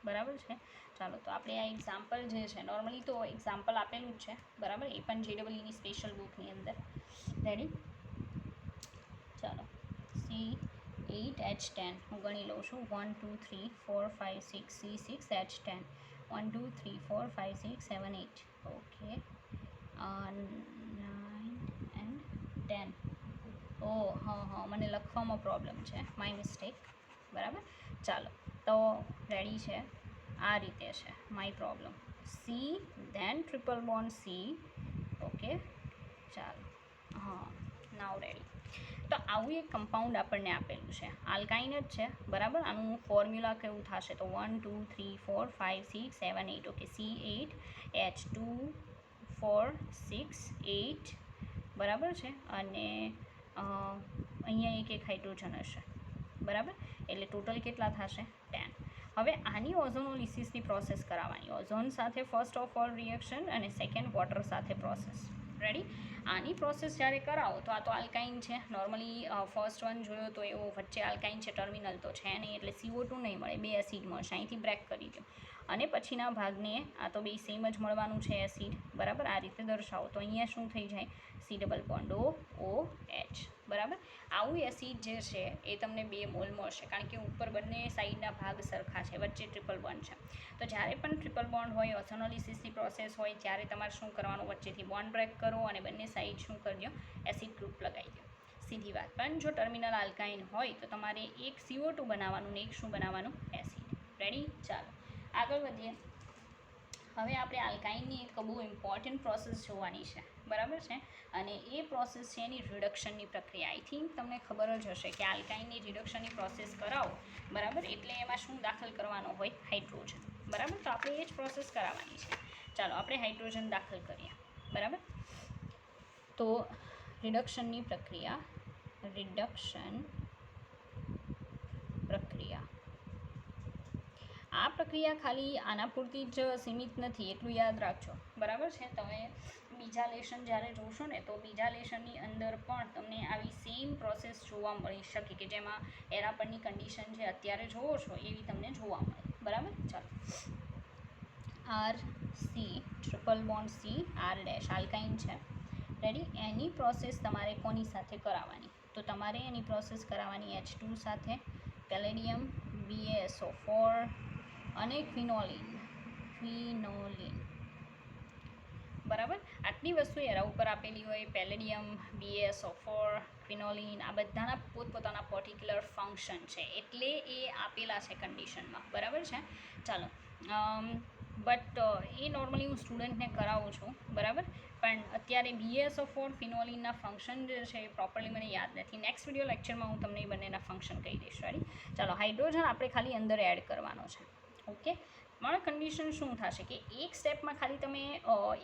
બરાબર છે? ચાલો, તો આપણે આ એક્ઝામ્પલ જે છે, નોર્મલી તો એક્ઝામ્પલ આપેલું જ છે, બરાબર, એ પણ JEEની સ્પેશિયલ બુકની અંદર. રેડી? ચાલો, C8H10 હું ગણી લઉં છું. 1 2 3 4 5 6 C6H10 1 2 3 4 5 6 7 8. Okay, 9 and 10. હા, મને લખવામાં પ્રોબ્લેમ છે, માય મિસ્ટેક. બરાબર? ચાલો, તો રેડી છે, આ રીતે છે my problem. C then triple bond C. Okay, ચાલો, હા, નાવ રેડી. તો આવું એક કમ્પાઉન્ડ આપણને આપેલું છે, આલ્કાઇન જ છે. બરાબર? આનું ફોર્મ્યુલા કેવું થશે? તો 1 2 3 4 5 6 7 8. Okay, C8H2 4 6 8. બરાબર છે? અને અહીંયા એક હાઇડ્રોજન હશે. બરાબર? એટલે ટોટલ કેટલા થશે? 10. હવે આની ઓઝોનોલિસિસની પ્રોસેસ કરાવવાની. ઓઝોન સાથે ફર્સ્ટ ઓફ ઓલ રિએક્શન અને સેકન્ડ વોટર સાથે પ્રોસેસ. રેડી? આની પ્રોસેસ જ્યારે કરાવો તો આ તો આલ્કાઇન છે. નોર્મલી ફર્સ્ટ વન જોયો તો એવો વચ્ચે આલ્કાઇન છે, ટર્મિનલ તો છે નહીં, એટલે CO2 નહીં મળે, 2 એસિડ મળશે. અહીંથી બ્રેક કરી દો અને પછીના ભાગને આ તો બે સેમ જ મળવાનું છે, એસિડ. બરાબર? આ રીતે દર્શાવો તો અહીંયા શું થઈ જાય? C double bond OH. બરાબર? આવું એસિડ જે છે એ તમને 2 મોલ મળશે, કારણ કે ઉપર બંને સાઈડના ભાગ સરખા છે, વચ્ચે ટ્રિપલ બોન્ડ છે. તો જ્યારે પણ ટ્રિપલ બોન્ડ હોય, ઓઝોનોલિસિસની પ્રોસેસ હોય, ત્યારે તમારે શું કરવાનું? વચ્ચેથી બોન્ડ બ્રેક કરો અને બંને સાઈડ શું કરજો? એસિડ ગ્રુપ લગાવી દો. સીધી વાત. પણ જો ટર્મિનલ આલ્કાઇન હોય તો તમારે એક CO2 બનાવવાનું ને એક શું બનાવવાનું? એસિડ. રેડી? ચાલો, આગળ વધીએ. હવે આપણે આલ્કાઇનની એક બહુ ઇમ્પોર્ટન્ટ પ્રોસેસ જોવાની છે. બરાબર છે. અને એ પ્રોસેસ છે એની રિડક્શનની પ્રક્રિયા. આઈ થિંક તમને ખબર જ હશે કે આલ્કાઇનની રિડક્શનની પ્રોસેસ કરાવો, બરાબર, એટલે એમાં શું દાખલ કરવાનો હોય? હાઇડ્રોજન, બરાબર. તો આપણે એ જ પ્રોસેસ કરાવવાની છે. ચાલો આપણે હાઇડ્રોજન દાખલ કરીએ, બરાબર. તો રિડક્શનની પ્રક્રિયા, રિડક્શન પ્રક્રિયા, આ પ્રક્રિયા ખાલી આના પૂરતી જ સીમિત નથી, એટલું યાદ રાખજો, બરાબર છે. તમે બીજા લેશન જ્યારે જોશો ને તો બીજા લેશનની અંદર પણ તમને આવી સેમ પ્રોસેસ જોવા મળી શકે કે જેમાં એના પરની કન્ડિશન જે અત્યારે જોવો છો એવી તમને જોવા મળે, બરાબર. ચાલો, R C triple bond C R dash alkyne છે, રેડી. એની પ્રોસેસ તમારે કોની સાથે કરાવવાની? તો તમારે એની પ્રોસેસ કરાવવાની H2 સાથે, પેલેડિયમ, BaSO4 અને ક્વિનોલિન, બરાબર. આટલી વસ્તુ એના ઉપર આપેલી હોય, પેલેડિયમ, BaSO4, ક્વિનોલિન, આ બધાના પોતપોતાના પર્ટિક્યુલર ફંક્શન છે, એટલે એ આપેલા છે કન્ડિશનમાં, બરાબર છે. ચાલો, બટ એ નોર્મલી હું સ્ટુડન્ટને કરાવું છું, બરાબર. પણ અત્યારે BaSO4 ફિનોલિનના ફંક્શન જે છે એ પ્રોપરલી મને યાદ નથી. નેક્સ્ટ વિડીયો લેક્ચરમાં હું તમને એ બંનેના ફંક્શન કહી દઈશ, રેડી. ચાલો, હાઇડ્રોજન આપણે ખાલી અંદર એડ કરવાનો છે, ઓકે. પણ કન્ડિશન શું થશે કે એક સ્ટેપમાં ખાલી તમે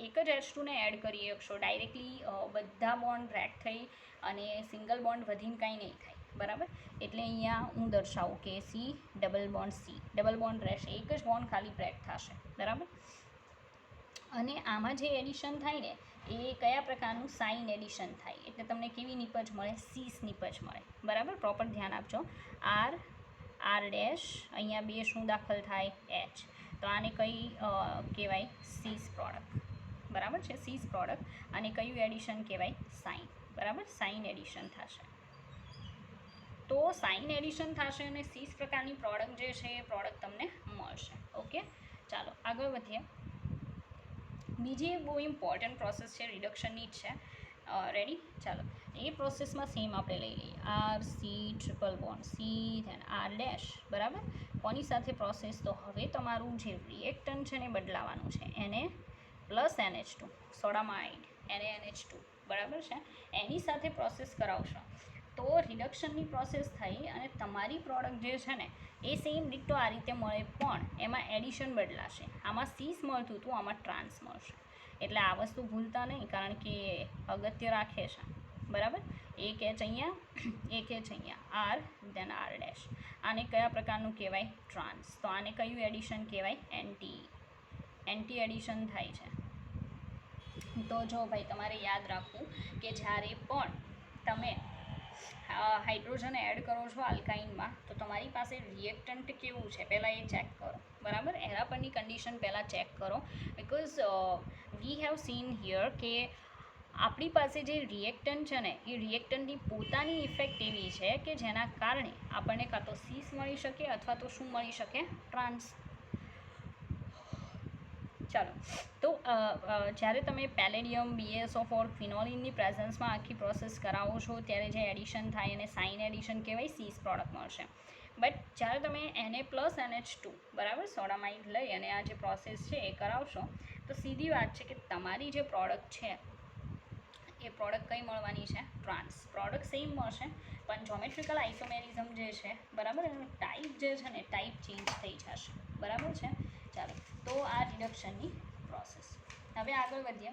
એક જ H2 ને એડ કરી શકશો, ડાયરેક્ટલી બધા બોન્ડ બ્રેક થઈ અને સિંગલ બોન્ડ વધીને કાંઈ નહીં થાય, બરાબર. એટલે અહીંયા હું દર્શાવું કે સી ડબલ બોન્ડ રહેશે, એક જ બોન્ડ ખાલી બ્રેક થશે, બરાબર. અને આમાં જે એડિશન થાય ને એ કયા પ્રકારનું સાઇન એડિશન થાય, એટલે તમને કેવી નિપજ મળે? સીસ નિપજ મળે, બરાબર. પ્રોપર ધ્યાન આપજો. આર ડેશ, અહીંયા બે શું દાખલ થાય? એચ. તો આને કઈ કહેવાય? સીસ પ્રોડક્ટ, બરાબર છે. સીસ પ્રોડક્ટ. અને કયું એડિશન કહેવાય? સાઇન, બરાબર. સાઇન એડિશન થશે. તો સાઇન એડિશન થશે અને સીસ પ્રકારની પ્રોડક્ટ જે છે એ પ્રોડક્ટ તમને મળશે, ઓકે. ચાલો આગળ વધીએ. બીજી એક બહુ ઇમ્પોર્ટન્ટ પ્રોસેસ છે, રિડક્શનની જ છે, રેડી. ચાલો, એ પ્રોસેસમાં સેમ આપણે લઈ લઈએ, R C triple bond C then R dash, બરાબર. કોની સાથે પ્રોસેસ? તો હવે તમારું જે રિએક્ટન્ટ છે ને બદલાવાનું છે, એને પ્લસ NH2 સોડામાઇડ, NaNH2, બરાબર છે. એની સાથે પ્રોસેસ કરાવશો તો રિડક્શનની પ્રોસેસ થઈ અને તમારી પ્રોડક્ટ જે છે ને એ સેમ ડિટ્ટો આ રીતે મળે, પણ એમાં એડિશન બદલાશે. આમાં સીસ મળતું હતું, આમાં ટ્રાન્સ મળશે. એટલે આ વસ્તુ ભૂલતા નહીં, કારણ કે અગત્ય રાખે છે, બરાબર. એક એચ અહીંયા, એક એચ અહીંયા, આર ધેન આર ડેશ. આને કયા પ્રકારનું કહેવાય? ટ્રાન્સ. તો આને કયું એડિશન કહેવાય? એન્ટી એડિશન થાય છે. તો જો ભાઈ તમારે યાદ રાખવું કે જ્યારે પણ તમે હાઇડ્રોજન એડ કરો છો આલ્કાઇનમાં, તો તમારી પાસે રિએક્ટન્ટ કેવું છે પહેલાં એ ચેક કરો, બરાબર. એના પરની કન્ડિશન પહેલાં ચેક કરો, because we have seen here કે આપણી પાસે જે રિએક્ટન્ટ છે ને એ રિએક્ટન્ટની પોતાની ઇફેક્ટ એવી છે કે જેના કારણે આપણને કાં તો સીસ મળી શકે અથવા તો શું મળી શકે? ટ્રાન્સ. ચાલો, તો જ્યારે તમે પેલેડિયમ, BaSO4, ફિનોલિનની પ્રેઝન્સમાં આખી પ્રોસેસ કરાવો છો ત્યારે જે એડિશન થાય એને સાઇન એડિશન કહેવાય, સીસ પ્રોડક્ટ મળશે. બટ જ્યારે તમે Na+NH2, બરાબર, સોડામાઇડ લઈ અને આ જે પ્રોસેસ છે એ કરાવશો તો સીધી વાત છે કે તમારી જે પ્રોડક્ટ છે એ પ્રોડક્ટ કઈ મળવાની છે? ટ્રાન્સ. પ્રોડક્ટ સેમ મળશે, પણ જોમેટ્રિકલ આઇસોમેરિઝમ જે છે, બરાબર, એનું ટાઈપ જે છે ને ટાઈપ ચેન્જ થઈ જશે, બરાબર છે. ચાલો, તો આ રિડક્શનની પ્રોસેસ. હવે આગળ વધીએ.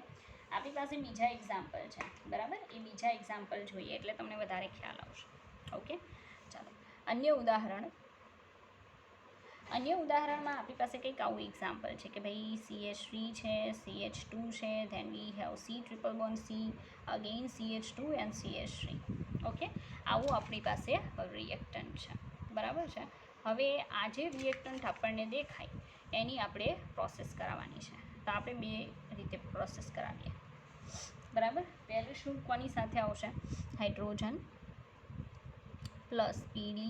આપણી પાસે બીજા એક્ઝામ્પલ છે, બરાબર. એ બીજા એક્ઝામ્પલ જોઈએ એટલે તમને વધારે ખ્યાલ આવશે, ઓકે. ચાલો, અન્ય ઉદાહરણમાં આપણી પાસે કંઈક આવું એક્ઝામ્પલ છે કે ભાઈ CH3 છે, CH2 છે, then we have C triple bond C, again CH2 and CH3, okay. આવું આપણી પાસે રિએક્ટન્ટ છે, બરાબર છે. હવે આ જે રિએક્ટન્ટ આપણને દેખાય એની આપણે પ્રોસેસ કરાવવાની છે. તો આપણે બે રીતે પ્રોસેસ કરાવીએ, બરાબર. પહેલું શું કોની સાથે આવશે? Hydrogen plus PD,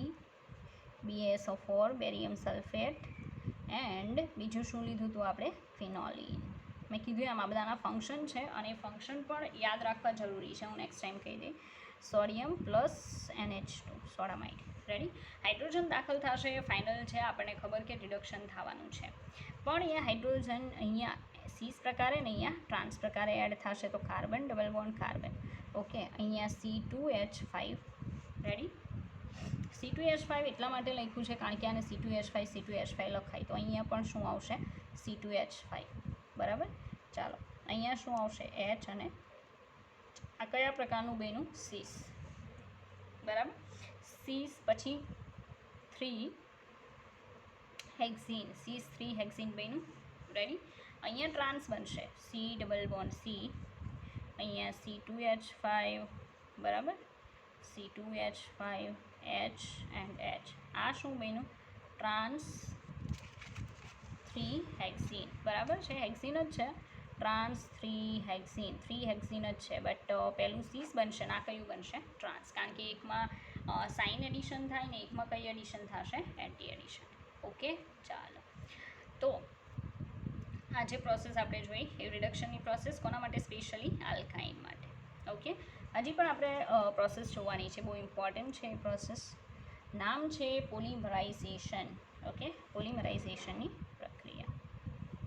BaSO4, barium sulphate, and બીજું શું લીધું હતું આપણે? ફિનોલિન. મેં કીધું એમ આ બધાના ફંક્શન છે અને ફંક્શન પણ યાદ રાખવા જરૂરી છે, હું નેક્સ્ટ ટાઈમ કહી દઈ. Sodium plus NH2 sodamide, ready. Hydrogen દાખલ થશે, ફાઇનલ છે, આપણને ખબર કે રિડક્શન થવાનું છે, પણ એ હાઇડ્રોજન અહીંયા સીસ પ્રકારે ને અહીંયા ટ્રાન્સ પ્રકારે એડ થશે તો carbon double bond carbon. Okay, અહીંયા C2H5 રેડી. C2H5 એટલા માટે લખ્યું છે કારણ કે આને C2H5 લખાય તો અહીંયા પણ શું આવશે C2H5 બરાબર. ચાલો અહીંયા શું આવશે H અને આ કયા પ્રકારનું બન્યું સીસ બરાબર. સીસ પછી 3 હેક્ઝીન C3 હેક્ઝીન બન્યું રેડી. અહીંયા ટ્રાન્સ બનશે C ડબલ બોન્ડ C, અહીંયા C2H5 બરાબર, C2H5 H એન્ડ H. આ શું બન્યું ટ્રાન્સ 3 હેક્ઝીન બરાબર છે, હેક્ઝીન જ છે, ટ્રાન્સ 3 હેક્ઝીન જ છે. બટ પહેલું સીસ બનશે ને આ કયું બનશે ટ્રાન્સ, કારણ કે એકમાં સાઇન એડિશન થાય ને એકમાં કઈ એડિશન થશે એન્ટી એડિશન. ઓકે ચાલો, તો આ જે પ્રોસેસ આપણે જોઈ એ રિડક્શનની પ્રોસેસ કોના માટે સ્પેશિયલી આલ્કાઇન માટે. ઓકે, હજી પણ આપણે પ્રોસેસ જોવાની છે, બહુ ઇમ્પોર્ટન્ટ છે એ પ્રોસેસ. નામ છે પોલિમરાઇઝેશન. ઓકે, પોલિમરાઇઝેશનની પ્રક્રિયા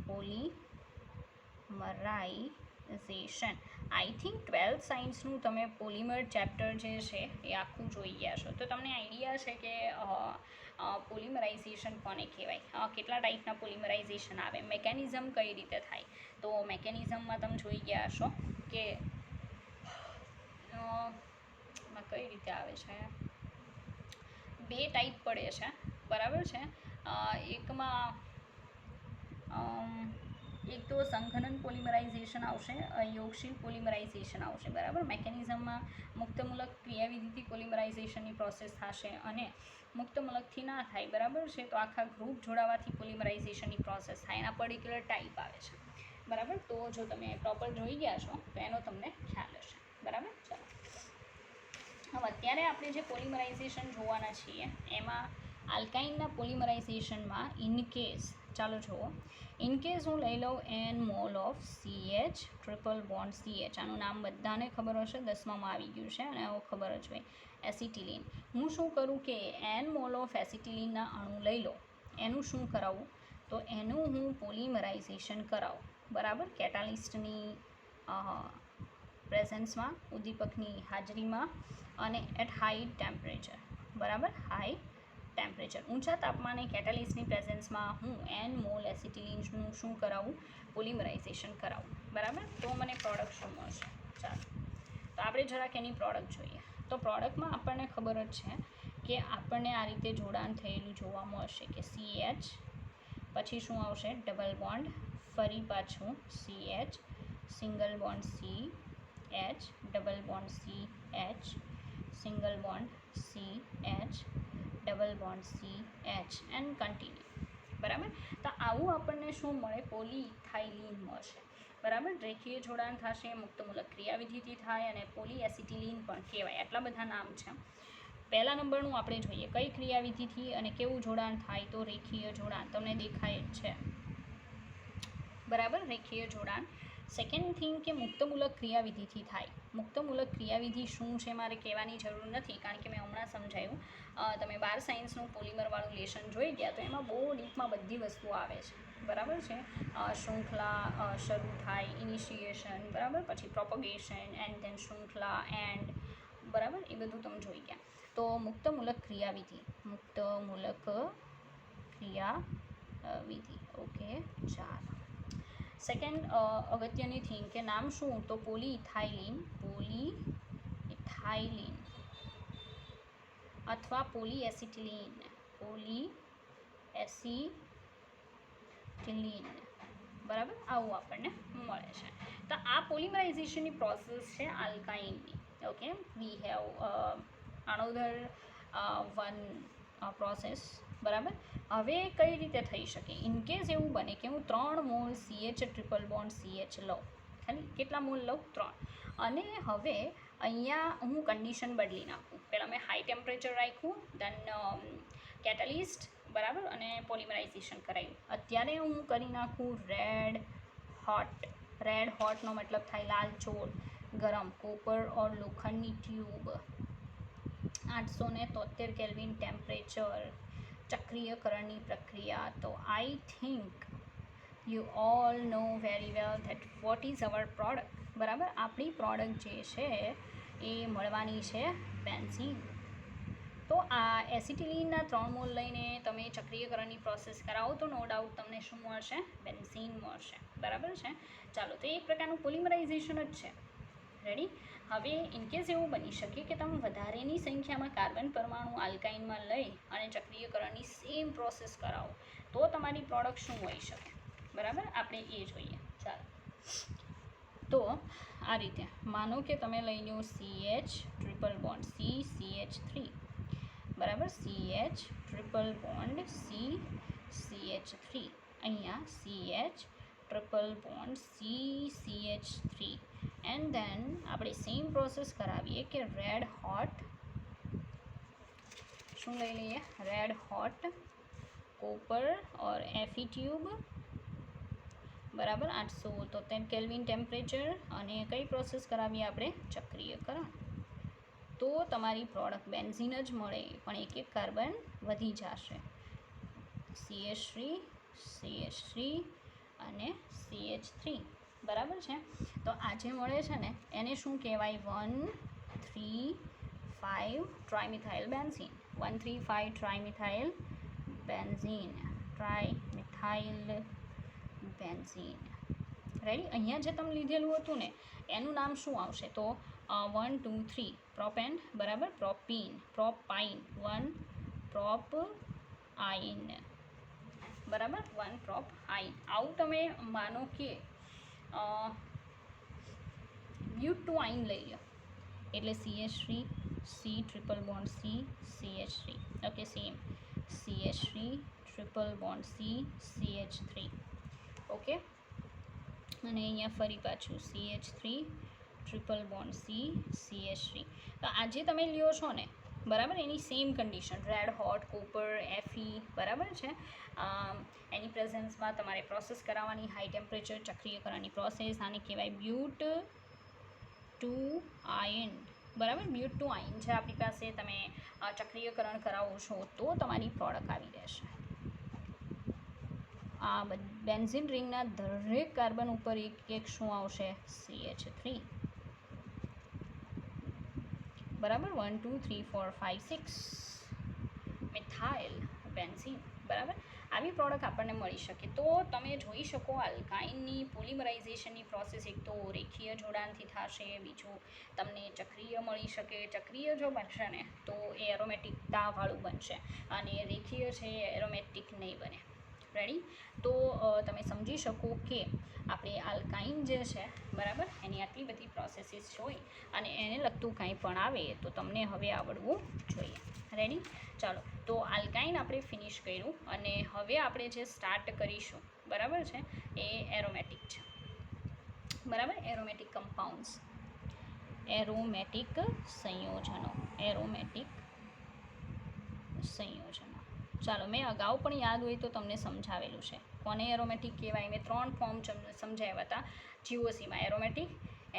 પોલિમરાઇઝેશન. આઈ થિંક 12th સાયન્સનું તમે પોલિમર ચેપ્ટર જે છે એ આખું જોઈ ગયા છો, તો તમને આઈડિયા છે કે પોલિમરાઇઝેશન કોને કહેવાય, કેટલા ટાઈપના પોલિમરાઇઝેશન આવે, મેકેનિઝમ કઈ રીતે થાય. તો મેકેનિઝમમાં તમે જોઈ ગયા હશો કે કઈ રીતે આવે છે, 2 ટાઈપ પડે છે બરાબર છે. એકમાં એક તો સંઘનન પોલિમરાઇઝેશન આવશે, યોગશીલ પોલિમરાઇઝેશન આવશે બરાબર. મેકેનિઝમમાં મુક્તમૂલક ક્રિયાવિધિથી પોલિમરાઇઝેશનની પ્રોસેસ થશે અને મુક્તમૂલકથી ના થાય બરાબર છે તો આખા ગ્રુપ જોડાવાથી પોલિમરાઇઝેશનની પ્રોસેસ થાય, એના પર્ટિક્યુલર ટાઈપ આવે છે બરાબર. તો જો તમે પ્રોપર જોઈ ગયા છો તો એનો તમને ખ્યાલ હશે બરાબર. ચાલો, હવે અત્યારે આપણે જે પોલિમરાઇઝેશન જોવાના છીએ એમાં આલ્કાઇનના પોલિમરાઇઝેશનમાં ઇનકેસ, ચાલો જુઓ, ઇનકેસ હું લઈ લઉં n mall of CH triple bond CH, આનું નામ બધાને ખબર હશે, 10મામાં આવી ગયું છે અને આવો ખબર જ હોય, એસિટિલિન. હું શું કરું કે n મોલ ઓફ એસિટિલિનના અણુ લઈ લો, એનું શું કરાવું તો એનું હું પોલિમરાઇઝેશન કરાવું બરાબર, કેટાલિસ્ટની પ્રેઝન્સમાં, ઉદ્દીપકની હાજરીમાં અને એટ હાઈ ટેમ્પરેચર બરાબર. હાઈ ટેમ્પરેચર, ઊંચા તાપમાને કેટાલિસ્ટની પ્રેઝન્સમાં હું n મોલ એસિટિલિનનું શું કરાવું પોલિમરાઇઝેશન કરાવું બરાબર. તો મને પ્રોડક્ટ શું મળશે, ચાલો તો આપણે જરાક એની પ્રોડક્ટ જોઈએ. તો પ્રોડક્ટમાં આપણને ખબર જ છે કે આપણને આ રીતે જોડાણ થયેલું જોવા મળશે કે CH પછી શું આવશે ડબલ બોન્ડ, ફરી પાછું CH, single bond CH, double bond CH, single bond CH, double bond CH and continue બરાબર. તો આવું આપણને શું મળે પોલીઇથાઇલિન મળશે બરાબર. રેખીય જોડાણ થશે, મુક્તમૂલક ક્રિયાવિધિથી થાય અને પોલીએસિટિલિન પણ કહેવાય. આટલા બધા નામ છે. પહેલા નંબરનું આપણે જોઈએ કઈ ક્રિયાવિધિથી અને કેવું જોડાણ થાય તો રેખીય જોડાણ, તમને દેખાય જ છે બરાબર, રેખીય જોડાણ. સેકન્ડ થિંગ કે મુક્તમૂલક ક્રિયાવિધિથી થાય. મુક્તમૂલક ક્રિયાવિધિ શું છે મારે કહેવાની જરૂર નથી કારણ કે મેં હમણાં સમજાયું. તમે 12 સાયન્સનું પોલિમરવાળું લેશન જોઈ ગયા તો એમાં બહુ ડીપમાં બધી વસ્તુઓ આવે છે બરાબર છે. શૃંખલા શરૂ થાય, ઇનિશિએશન બરાબર, પછી પ્રોપગેશન એન્ડ ધેન શૃંખલા એન્ડ બરાબર, એ બધું તમે જોઈ ગયા. તો મુક્તમૂલક ક્રિયાવિધિ, મુક્તમૂલક ક્રિયાવિધિ. ઓકે ચાલો, સેકન્ડ અગત્યની થિંગ કે નામ શું તો પોલીઇથાઇલિન અથવા પોલીએસિટિલિન બરાબર, આવું આપણને મળે છે. તો આ પોલિમરાઇઝેશનની પ્રોસેસ છે આલ્કાઇનની. Okay, we have another one process બરાબર. હવે કઈ રીતે થઈ શકે, ઇનકેસ એવું બને કે હું 3 mall CH triple bond CH લઉં, ખાલી કેટલા મોલ લઉં 3, અને હવે અહીંયા હું કન્ડિશન બદલી નાખું. પહેલાં મેં હાઈ ટેમ્પરેચર રાખ્યું, દેન કેટાલિસ્ટ બરાબર અને પોલિમરાઇઝેશન કરાવ્યું. અત્યારે હું કરી નાખું રેડ હોટનો મતલબ થાય લાલચોળ, ગરમ, કોપર ઓર લોખંડની ટ્યુબ, 873 કેલ્વિન ટેમ્પરેચર, ચક્રીયકરણની પ્રક્રિયા. તો I think you all know very well that what is our product. બરાબર, આપણી પ્રોડક્ટ જે છે એ મળવાની છે બેન્ઝીન. તો આ એસિટિલિનના 3 મોલ લઈને તમે ચક્રીયકરણની પ્રોસેસ કરાવો તો નો ડાઉટ તમને શું મળશે? બેન્ઝીન મળશે. બરાબર છે. ચાલો, તો એક પ્રકારનું પોલિમરાઇઝેશન જ છે. રેડી. હવે ઇનકેસ એવું બની શકે કે તમે વધારેની સંખ્યામાં કાર્બન પરમાણુ આલ્કાઇનમાં લઈ અને ચક્રીયકરણની સેમ પ્રોસેસ કરાવો તો તમારી પ્રોડક્ટ શું હોઈ શકે? બરાબર, આપણે એ જોઈએ. ચાલો, તો આ રીતે માનો કે તમે લઈ લો CH ટ્રિપલ બોન્ડ CCH3. બરાબર, CH ટ્રિપલ બોન્ડ CCH3. અહીંયા CH triple bond CCH3 and then આપણે સેમ પ્રોસેસ કરાવીએ કે રેડ હોટ, શું લઈ લઈએ? રેડ હોટ કોપર ઓર Fe ટ્યુબ. બરાબર, 873 કેલ્વિન ટેમ્પરેચર. અને કઈ પ્રોસેસ કરાવીએ આપણે? ચક્રીયકરણ. તો તમારી પ્રોડક્ટ બેન્ઝીન જ મળે, પણ એક એક કાર્બન વધી જશે. CH3 અને CH3. બરાબર છે. તો આ જે મળે છે ને એને શું કહેવાય? 1,3,5 ટ્રાઇમિથાઇલ બેન્ઝીન. 1,3,5 ટ્રાઇમિથાઇલ બેન્ઝીન. રેડી. અહીંયા જે તમે લીધેલું હતું ને એનું નામ શું આવશે? તો 1 2 3 પ્રોપેન. બરાબર, પ્રોપીન, પ્રોપાઇન, 1 પ્રોપઆઇન. બરાબર, 1 પ્રોપઆઇન. આવું તમે માનો કે બ્યુટુઆઇન લઈ લો એટલે CH3 C triple bond C CH3. Okay, same CH3 triple bond C CH3. Okay, અને અહીંયા ફરી પાછું CH3 triple bond C CH3. તો આજે તમે લ્યો છો ને, બરાબર, એની same condition red hot copper Fe. બરાબર છે. એની પ્રેઝન્સમાં તમારે પ્રોસેસ કરાવવાની હાઈ ટેમ્પરેચર ચક્રીયકરણની પ્રોસેસ. આને કહેવાય બ્યુટ ટુ આયન. બરાબર, બ્યુટ ટુ આયન છે આપણી પાસે. તમે ચક્રીયકરણ કરાવો છો તો તમારી પ્રોડક્ટ આવી રહેશે. આ બેન્ઝીન રિંગના દરેક કાર્બન ઉપર એક એક શું આવશે? CH3. બરાબર, 1 2 3 4 5 6 મિથાઇલ બેન્ઝીન. બરાબર, આવી પ્રોડક્ટ આપણને મળી શકે. તો તમે જોઈ શકો આલ્કાઇનની પોલિમરાઇઝેશનની પ્રોસેસ એક તો રેખીય જોડાણથી થશે, બીજું તમને ચક્રીય મળી શકે. ચક્રીય જો બનશે ને તો એ એરોમેટિકતાવાળું બનશે, અને રેખીય છે એ એરોમેટિક નહીં બને. રેડી. તો તમે સમજી શકો કે આપણે આલ્કાઇન જે છે, બરાબર, એની આટલી બધી પ્રોસેસીસ જોઈ અને એને લગતું કાંઈ પણ આવે તો તમને હવે આવડવું જોઈએ. રેડી. ચાલો, તો આલ્કાઇન આપણે ફિનિશ કર્યું અને હવે આપણે જે સ્ટાર્ટ કરીશું, બરાબર છે, એ એરોમેટિક છે. બરાબર, એરોમેટિક કમ્પાઉન્ડ્સ, એરોમેટિક સંયોજનો. ચાલો, મેં અગાઉ પણ યાદ હોય તો તમને સમજાવેલું છે. કોને એરોમેટિક કહેવાય? મેં 3 ફોર્મ સમજાવ્યા હતા GOCમાં: એરોમેટિક,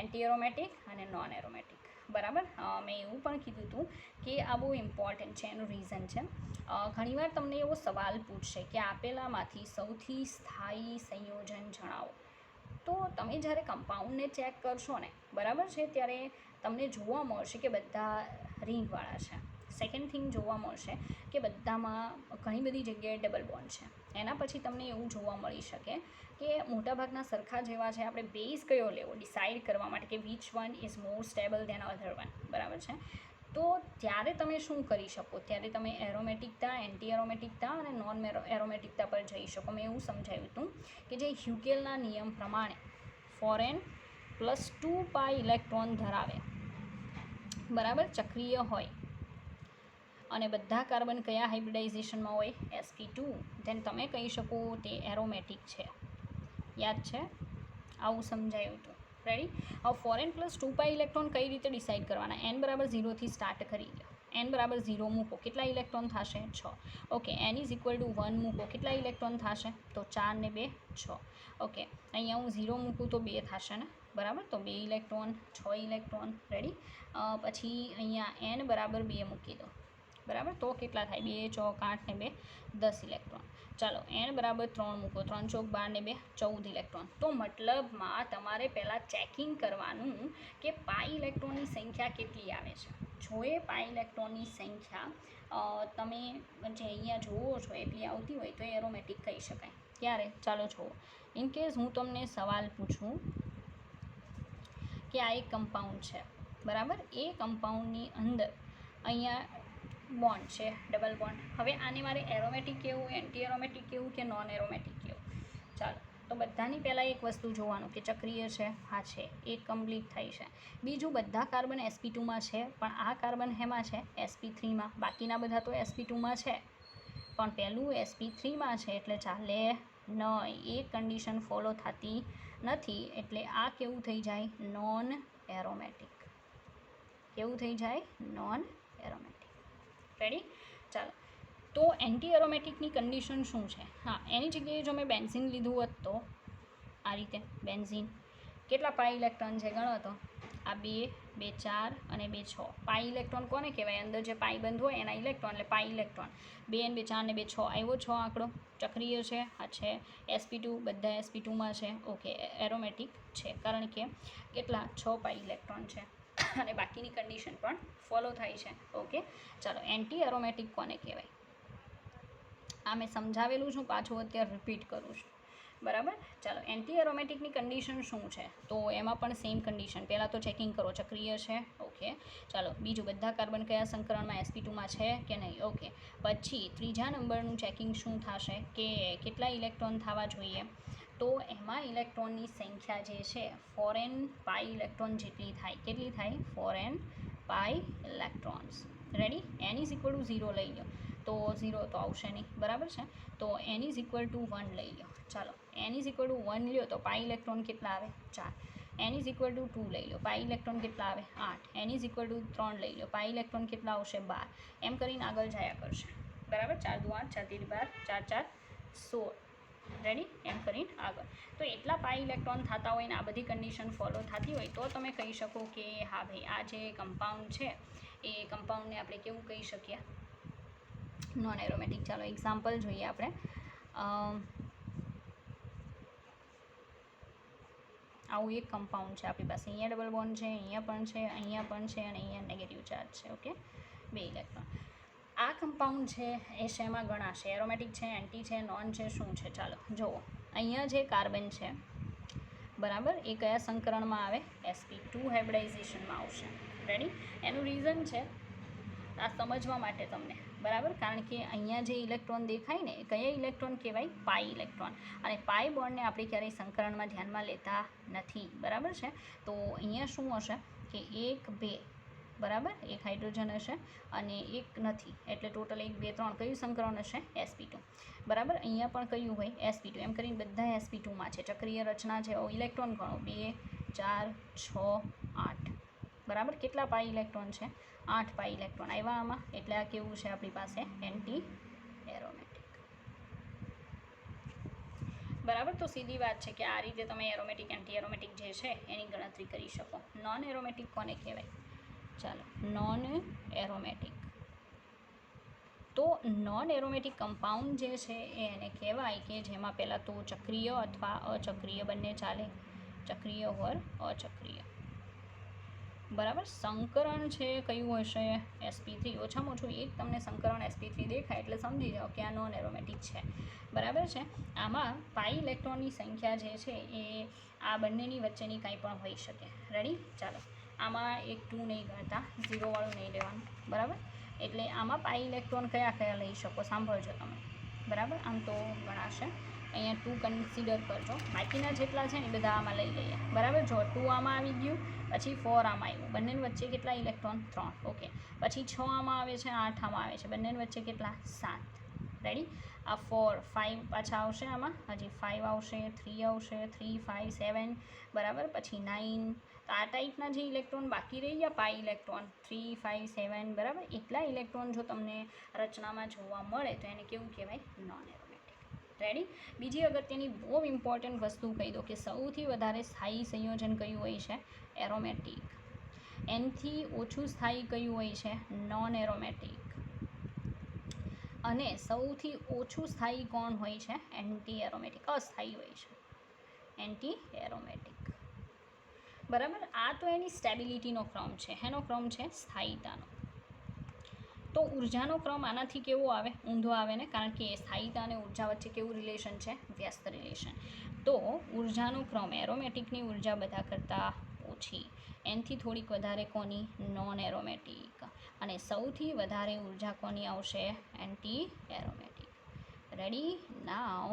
એન્ટી એરોમેટિક અને નોન એરોમેટિક. બરાબર, મેં એવું પણ કીધું હતું કે આ બહુ ઇમ્પોર્ટન્ટ છે. એનું રીઝન છે, ઘણીવાર તમને એવો સવાલ પૂછશે કે આપેલામાંથી સૌથી સ્થાયી સંયોજન જણાવો. તો તમે જ્યારે કમ્પાઉન્ડને ચેક કરશો ને, બરાબર છે, ત્યારે તમને જોવા મળશે કે બધા રિંગવાળા છે. સેકન્ડ થિંગ જોવા મળશે કે બધામાં ઘણી બધી જગ્યાએ ડબલ બોન્ડ છે. એના પછી તમને એવું જોવા મળી શકે કે મોટાભાગના સરખા જેવા છે. આપણે બેઝ કયો લેવો ડિસાઇડ કરવા માટે કે which one is more stable than other one. બરાબર છે. તો ત્યારે તમે શું કરી શકો? ત્યારે તમે એરોમેટિકતા, એન્ટી એરોમેટિકતા અને નોન એરોમેટિકતા પર જઈ શકો. મેં એવું સમજાવ્યું હતું કે જે હ્યુકેલના નિયમ પ્રમાણે ફોરેન +2π ઇલેક્ટ્રોન ધરાવે, બરાબર, ચક્રીય હોય અને બધા કાર્બન કયા હાઇબ્રિડાઇઝેશનમાં હોય? sp2. ધેન તમે કહી શકો તે એરોમેટિક છે. યાદ છે? આવું સમજાયું હતું. રેડી. હવે ફોરેન +2π ઇલેક્ટ્રોન કઈ રીતે ડિસાઇડ કરવાના? n = 0થી સ્ટાર્ટ કરી લો. n = 0 મૂકો, કેટલા ઇલેક્ટ્રોન થશે? 6. ઓકે, n = 1 મૂકો, કેટલા ઇલેક્ટ્રોન થશે? તો 4 ને 2 6. ઓકે, અહીંયા હું 0 મૂકું તો 2 થશે ને, બરાબર, તો 2 ઇલેક્ટ્રોન 6 ઇલેક્ટ્રોન. રેડી. પછી અહીંયા n = 2 મૂકી દો. બરાબર. તો કેટલા થાય? 2 ચોક 8 ને 2 10 ઇલેક્ટ્રોન. ચાલો n બરાબર 3 મૂકો, 3 ચોક 12 ને 2 14 ઇલેક્ટ્રોન. તો મતલબમાં તમારે પહેલાં ચેકિંગ કરવાનું કે પાઈ ઇલેક્ટ્રોનની સંખ્યા કેટલી આવે છે. જો એ પાઈ ઇલેક્ટ્રોનની સંખ્યા તમે જે અહીંયા જુઓ છો એટલી આવતી હોય તો એ એરોમેટિક કહી શકાય. ક્યારે? ચાલો જુઓ. ઇન કેસ હું તમને સવાલ પૂછું કે આ એક કમ્પાઉન્ડ છે, બરાબર. એ કમ્પાઉન્ડની અંદર અહીંયા બોન્ડ છે, ડબલ બોન્ડ. હવે આને મારે એરોમેટિક કહેવું, એન્ટી એરોમેટિક કહેવું કે નોન એરોમેટિક કહેવું? ચાલો, તો બધાની પહેલાં એક વસ્તુ જોવાનું કે ચક્રીય છે, હા છે, એક કમ્પ્લીટ થઈ છે. બીજું, બધા કાર્બન sp2માં છે, પણ આ કાર્બન હેમાં છે? sp3માં. બાકીના બધા તો sp2માં છે, પણ પહેલું sp3માં છે એટલે ચાલે નહીં. એ કન્ડિશન ફોલો થતી નથી, એટલે આ કેવું થઈ જાય? Non aromatic. કેવું થઈ જાય? Non aromatic. રેડી? ચાલો, તો એન્ટી એરોમેટિકની કન્ડિશન શું છે? હા, એની જગ્યાએ જો મેં બેન્ઝીન લીધું હોત તો આ રીતે બેન્ઝીન કેટલા પાઈ ઇલેક્ટ્રોન છે ગણો તો? આ 2 2 4 અને 2 6. પાઈ ઇલેક્ટ્રોન કોને કહેવાય? અંદર જે પાઈ બંધ હોય એના ઇલેક્ટ્રોન, એટલે પાઈ ઇલેક્ટ્રોન. 2 અને 2 4 ને 2 6 આવ્યો 6 આંકડો. ચક્રીય છે, હા છે. sp2 બધા sp2માં છે, ઓકે. એરોમેટિક છે કારણ કે કેટલા? 6 પાઈ ઇલેક્ટ્રોન છે અને બાકીની કન્ડિશન પણ ફોલો થાય છે, ઓકે. ચાલો, એન્ટી એરોમેટિક કોને કહેવાય? આ મેં સમજાવેલું છું, પાછું અત્યારે રિપીટ કરું છું, બરાબર. ચાલો, એન્ટી એરોમેટિકની કન્ડિશન શું છે? તો એમાં પણ સેમ કન્ડિશન. પહેલાં તો ચેકિંગ કરો, ચક્રીય છે, ઓકે. ચાલો, બીજું, બધા કાર્બન કયા સંકરણમાં sp2માં છે કે નહીં, ઓકે. પછી ત્રીજા નંબરનું ચેકિંગ શું થશે કે કેટલા ઇલેક્ટ્રોન થવા જોઈએ? તો એમાં ઇલેક્ટ્રોનની સંખ્યા જે છે 4n પાઈ ઇલેક્ટ્રોન જેટલી થાય. કેટલી થાય? 4n pi electrons. Ready? n is equal to 0 લઈ લો તો 0 તો આવશે નહીં, બરાબર છે. તો n ઇઝ ઇક્વલ ટુ 1 લઈ લો. ચાલો, n ઇઝ ઇક્વલ ટુ 1 લ્યો તો પાઈ ઇલેક્ટ્રોન કેટલા આવે? 4. n ઇઝ ઇક્વલ ટુ 2 લઈ લો, પાઈ ઇલેક્ટ્રોન કેટલા આવે? 8. n ઇઝ ઇક્વલ ટુ 3 લઈ લો, પાઈ ઇલેક્ટ્રોન કેટલા આવશે? 12. એમ કરીને આગળ જાયા કરશે, બરાબર. 4 દુ 8, 4 3 12, 4 4 16. રેડી? એમ કરીને આગળ. તો એટલા પાઈ ઇલેક્ટ્રોન થતા હોય ને આ બધી કન્ડિશન ફોલો થતી હોય તો તમે કહી શકો કે હા ભાઈ, આ જે કમ્પાઉન્ડ છે એ કમ્પાઉન્ડને આપણે કેવું કહી શકીએ? Non aromatic. ચાલો, એક્ઝામ્પલ જોઈએ આપણે. આવું એક કમ્પાઉન્ડ છે આપણી પાસે. અહીંયા ડબલ બોન્ડ છે, અહીંયા પણ છે, અહીંયા પણ છે અને અહીંયા નેગેટિવ ચાર્જ છે, ઓકે. 2 ઇલેક્ટ્રોન. આ કમ્પાઉન્ડ છે એ શેમાં ગણાશે? એરોમેટિક છે, એન્ટી છે, નોન છે, શું છે? ચાલો જુઓ. અહીંયા જે કાર્બન છે, બરાબર, એ કયા સંકરણમાં આવે? sp2 હાઇબ્રિડાઇઝેશનમાં આવશે. રેડી? એનું રીઝન છે આ સમજવા માટે તમને, બરાબર. કારણ કે અહીંયા જે ઇલેક્ટ્રોન દેખાય ને એ કયા ઇલેક્ટ્રોન કહેવાય? પાઈ ઇલેક્ટ્રોન. અને પાઈ બોન્ડને આપણે ક્યારેય સંકરણમાં ધ્યાનમાં લેતા નથી, બરાબર છે. તો અહીંયા શું હશે કે 1 2, બરાબર, એક હાઇડ્રોજન હશે અને એક નથી, એટલે ટોટલ 1 2 3 કયું સંકરણ હશે? sp2, બરાબર. અહીંયા પણ કયું હોય? sp2. એમ કરીને બધા sp2માં છે. ચક્રીય રચના છે, ઇલેક્ટ્રોન ગણો. 2 4 6 8, બરાબર. કેટલા પાઈ ઇલેક્ટ્રોન છે? 8 પાઈ ઇલેક્ટ્રોન આવ્યા આમાં, એટલે આ કેવું છે આપણી પાસે? એન્ટી એરોમેટિક, બરાબર. તો સીધી વાત છે કે આ રીતે તમે એરોમેટિક એન્ટી એરોમેટિક જે છે એની ગણતરી કરી શકો. નોન એરોમેટિક કોને કહેવાય? ચાલો, નોન એરોમેટિક. તો નોન એરોમેટિક કમ્પાઉન્ડ જે છે એ એને કહેવાય કે જેમાં પહેલાં તો ચક્રીય અથવા અચક્રીય બંને ચાલે. ચક્રીય ઓર અચક્રીય, બરાબર. સંકરણ છે કયું હશે? sp3. ઓછામાં ઓછું એક તમને સંકરણ sp3 દેખાય એટલે સમજી જાઓ કે આ નોન એરોમેટિક છે, બરાબર છે. આમાં પાઈ ઇલેક્ટ્રોનની સંખ્યા જે છે એ આ બંનેની વચ્ચેની કાંઈ પણ હોઈ શકે. રેડી? ચાલો, આમાં એક 2 નહીં ગણતા, 0 વાળું નહીં લેવાનું, બરાબર. એટલે આમાં પાઈ ઇલેક્ટ્રોન કયા કયા લઈ શકો? સાંભળજો તમે, બરાબર. આમ તો ગણાશે, અહીંયા 2 કન્સિડર કરજો. બાકીના જેટલા છે ને બધા આમાં લઈ લઈએ, બરાબર. જો 2 આમાં આવી ગયું, પછી 4 આમાં આવ્યું, બંનેની વચ્ચે કેટલા ઇલેક્ટ્રોન? 3, ઓકે. પછી 6 આમાં આવે છે, 8 આમાં આવે છે, બંનેની વચ્ચે કેટલા? 7. રેડી? આ 4 5 પાછા આવશે આમાં, હજી 5 આવશે, 3 આવશે, 3 5 7, બરાબર. પછી 9. તો આ ટાઈપના જે ઇલેક્ટ્રોન બાકી રહી ગયા પાઈ ઇલેક્ટ્રોન 3 5 7, બરાબર. એટલા ઇલેક્ટ્રોન જો તમને રચનામાં જોવા મળે તો એને કેવું કહેવાય? Non aromatic. રેડી? બીજી અગત્યની બહુ ઇમ્પોર્ટન્ટ વસ્તુ કહી દો કે સૌથી વધારે સ્થાયી સંયોજન કયું હોય છે? એરોમેટિક. એનથી ઓછું સ્થાયી કયું હોય છે? Non aromatic. અને સૌથી ઓછું સ્થાયી કોણ હોય છે? એન્ટી એરોમેટિક, અસ્થાયી હોય છે એન્ટી એરોમેટિક. બરાબર. આ તો એની સ્ટેબિલિટીનો ક્રમ છે. એનો ક્રમ છે સ્થાયીતાનો. તો ઉર્જાનો ક્રમ આનાથી કેવો આવે? ઊંધો આવે ને, કારણ કે સ્થાયીતા અને ઉર્જા વચ્ચે કેવું રિલેશન છે? વ્યસ્ત રિલેશન. તો ઉર્જાનો ક્રમ, એરોમેટિકની ઉર્જા બધા કરતાં ઓછી, એનથી થોડીક વધારે કોની? Non aromatic. અને સૌથી વધારે ઉર્જા કોની આવશે? Anti aromatic. રેડી? નાવ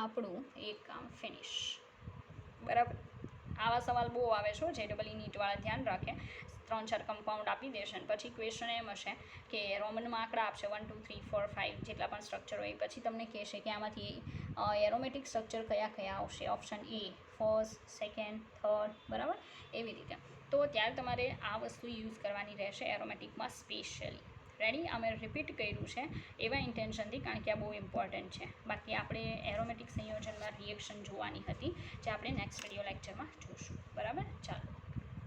આપણું એક કામ ફિનિશ. બરાબર. આવા સવાલ બહુ આવે છે, જે ડબલ નીટવાળા ધ્યાન રાખે. 3-4 કમ્પાઉન્ડ આપી દેશે અને પછી ક્વેશ્ચન એમ હશે કે રોમનમાં આંકડા આપશે 1 2 3 4 5 જેટલા પણ સ્ટ્રક્ચર હોય, પછી તમને કહેશે કે આમાંથી એરોમેટિક સ્ટ્રક્ચર કયા કયા આવશે. Option A first, second, third. બરાબર. એવી રીતે તો ત્યારે તમારે આ વસ્તુ યુઝ કરવાની રહેશે એરોમેટિકમાં સ્પેશિયલી. રેડી? અમે રિપીટ કર્યું છે એવા ઇન્ટેન્શનથી, કારણ કે આ બહુ ઇમ્પોર્ટન્ટ છે. બાકી આપણે એરોમેટિક સંયોજનમાં રિએક્શન જોવાની હતી, જે આપણે નેક્સ્ટ વિડીયો લેક્ચરમાં જોઈશું. બરાબર. ચાલો.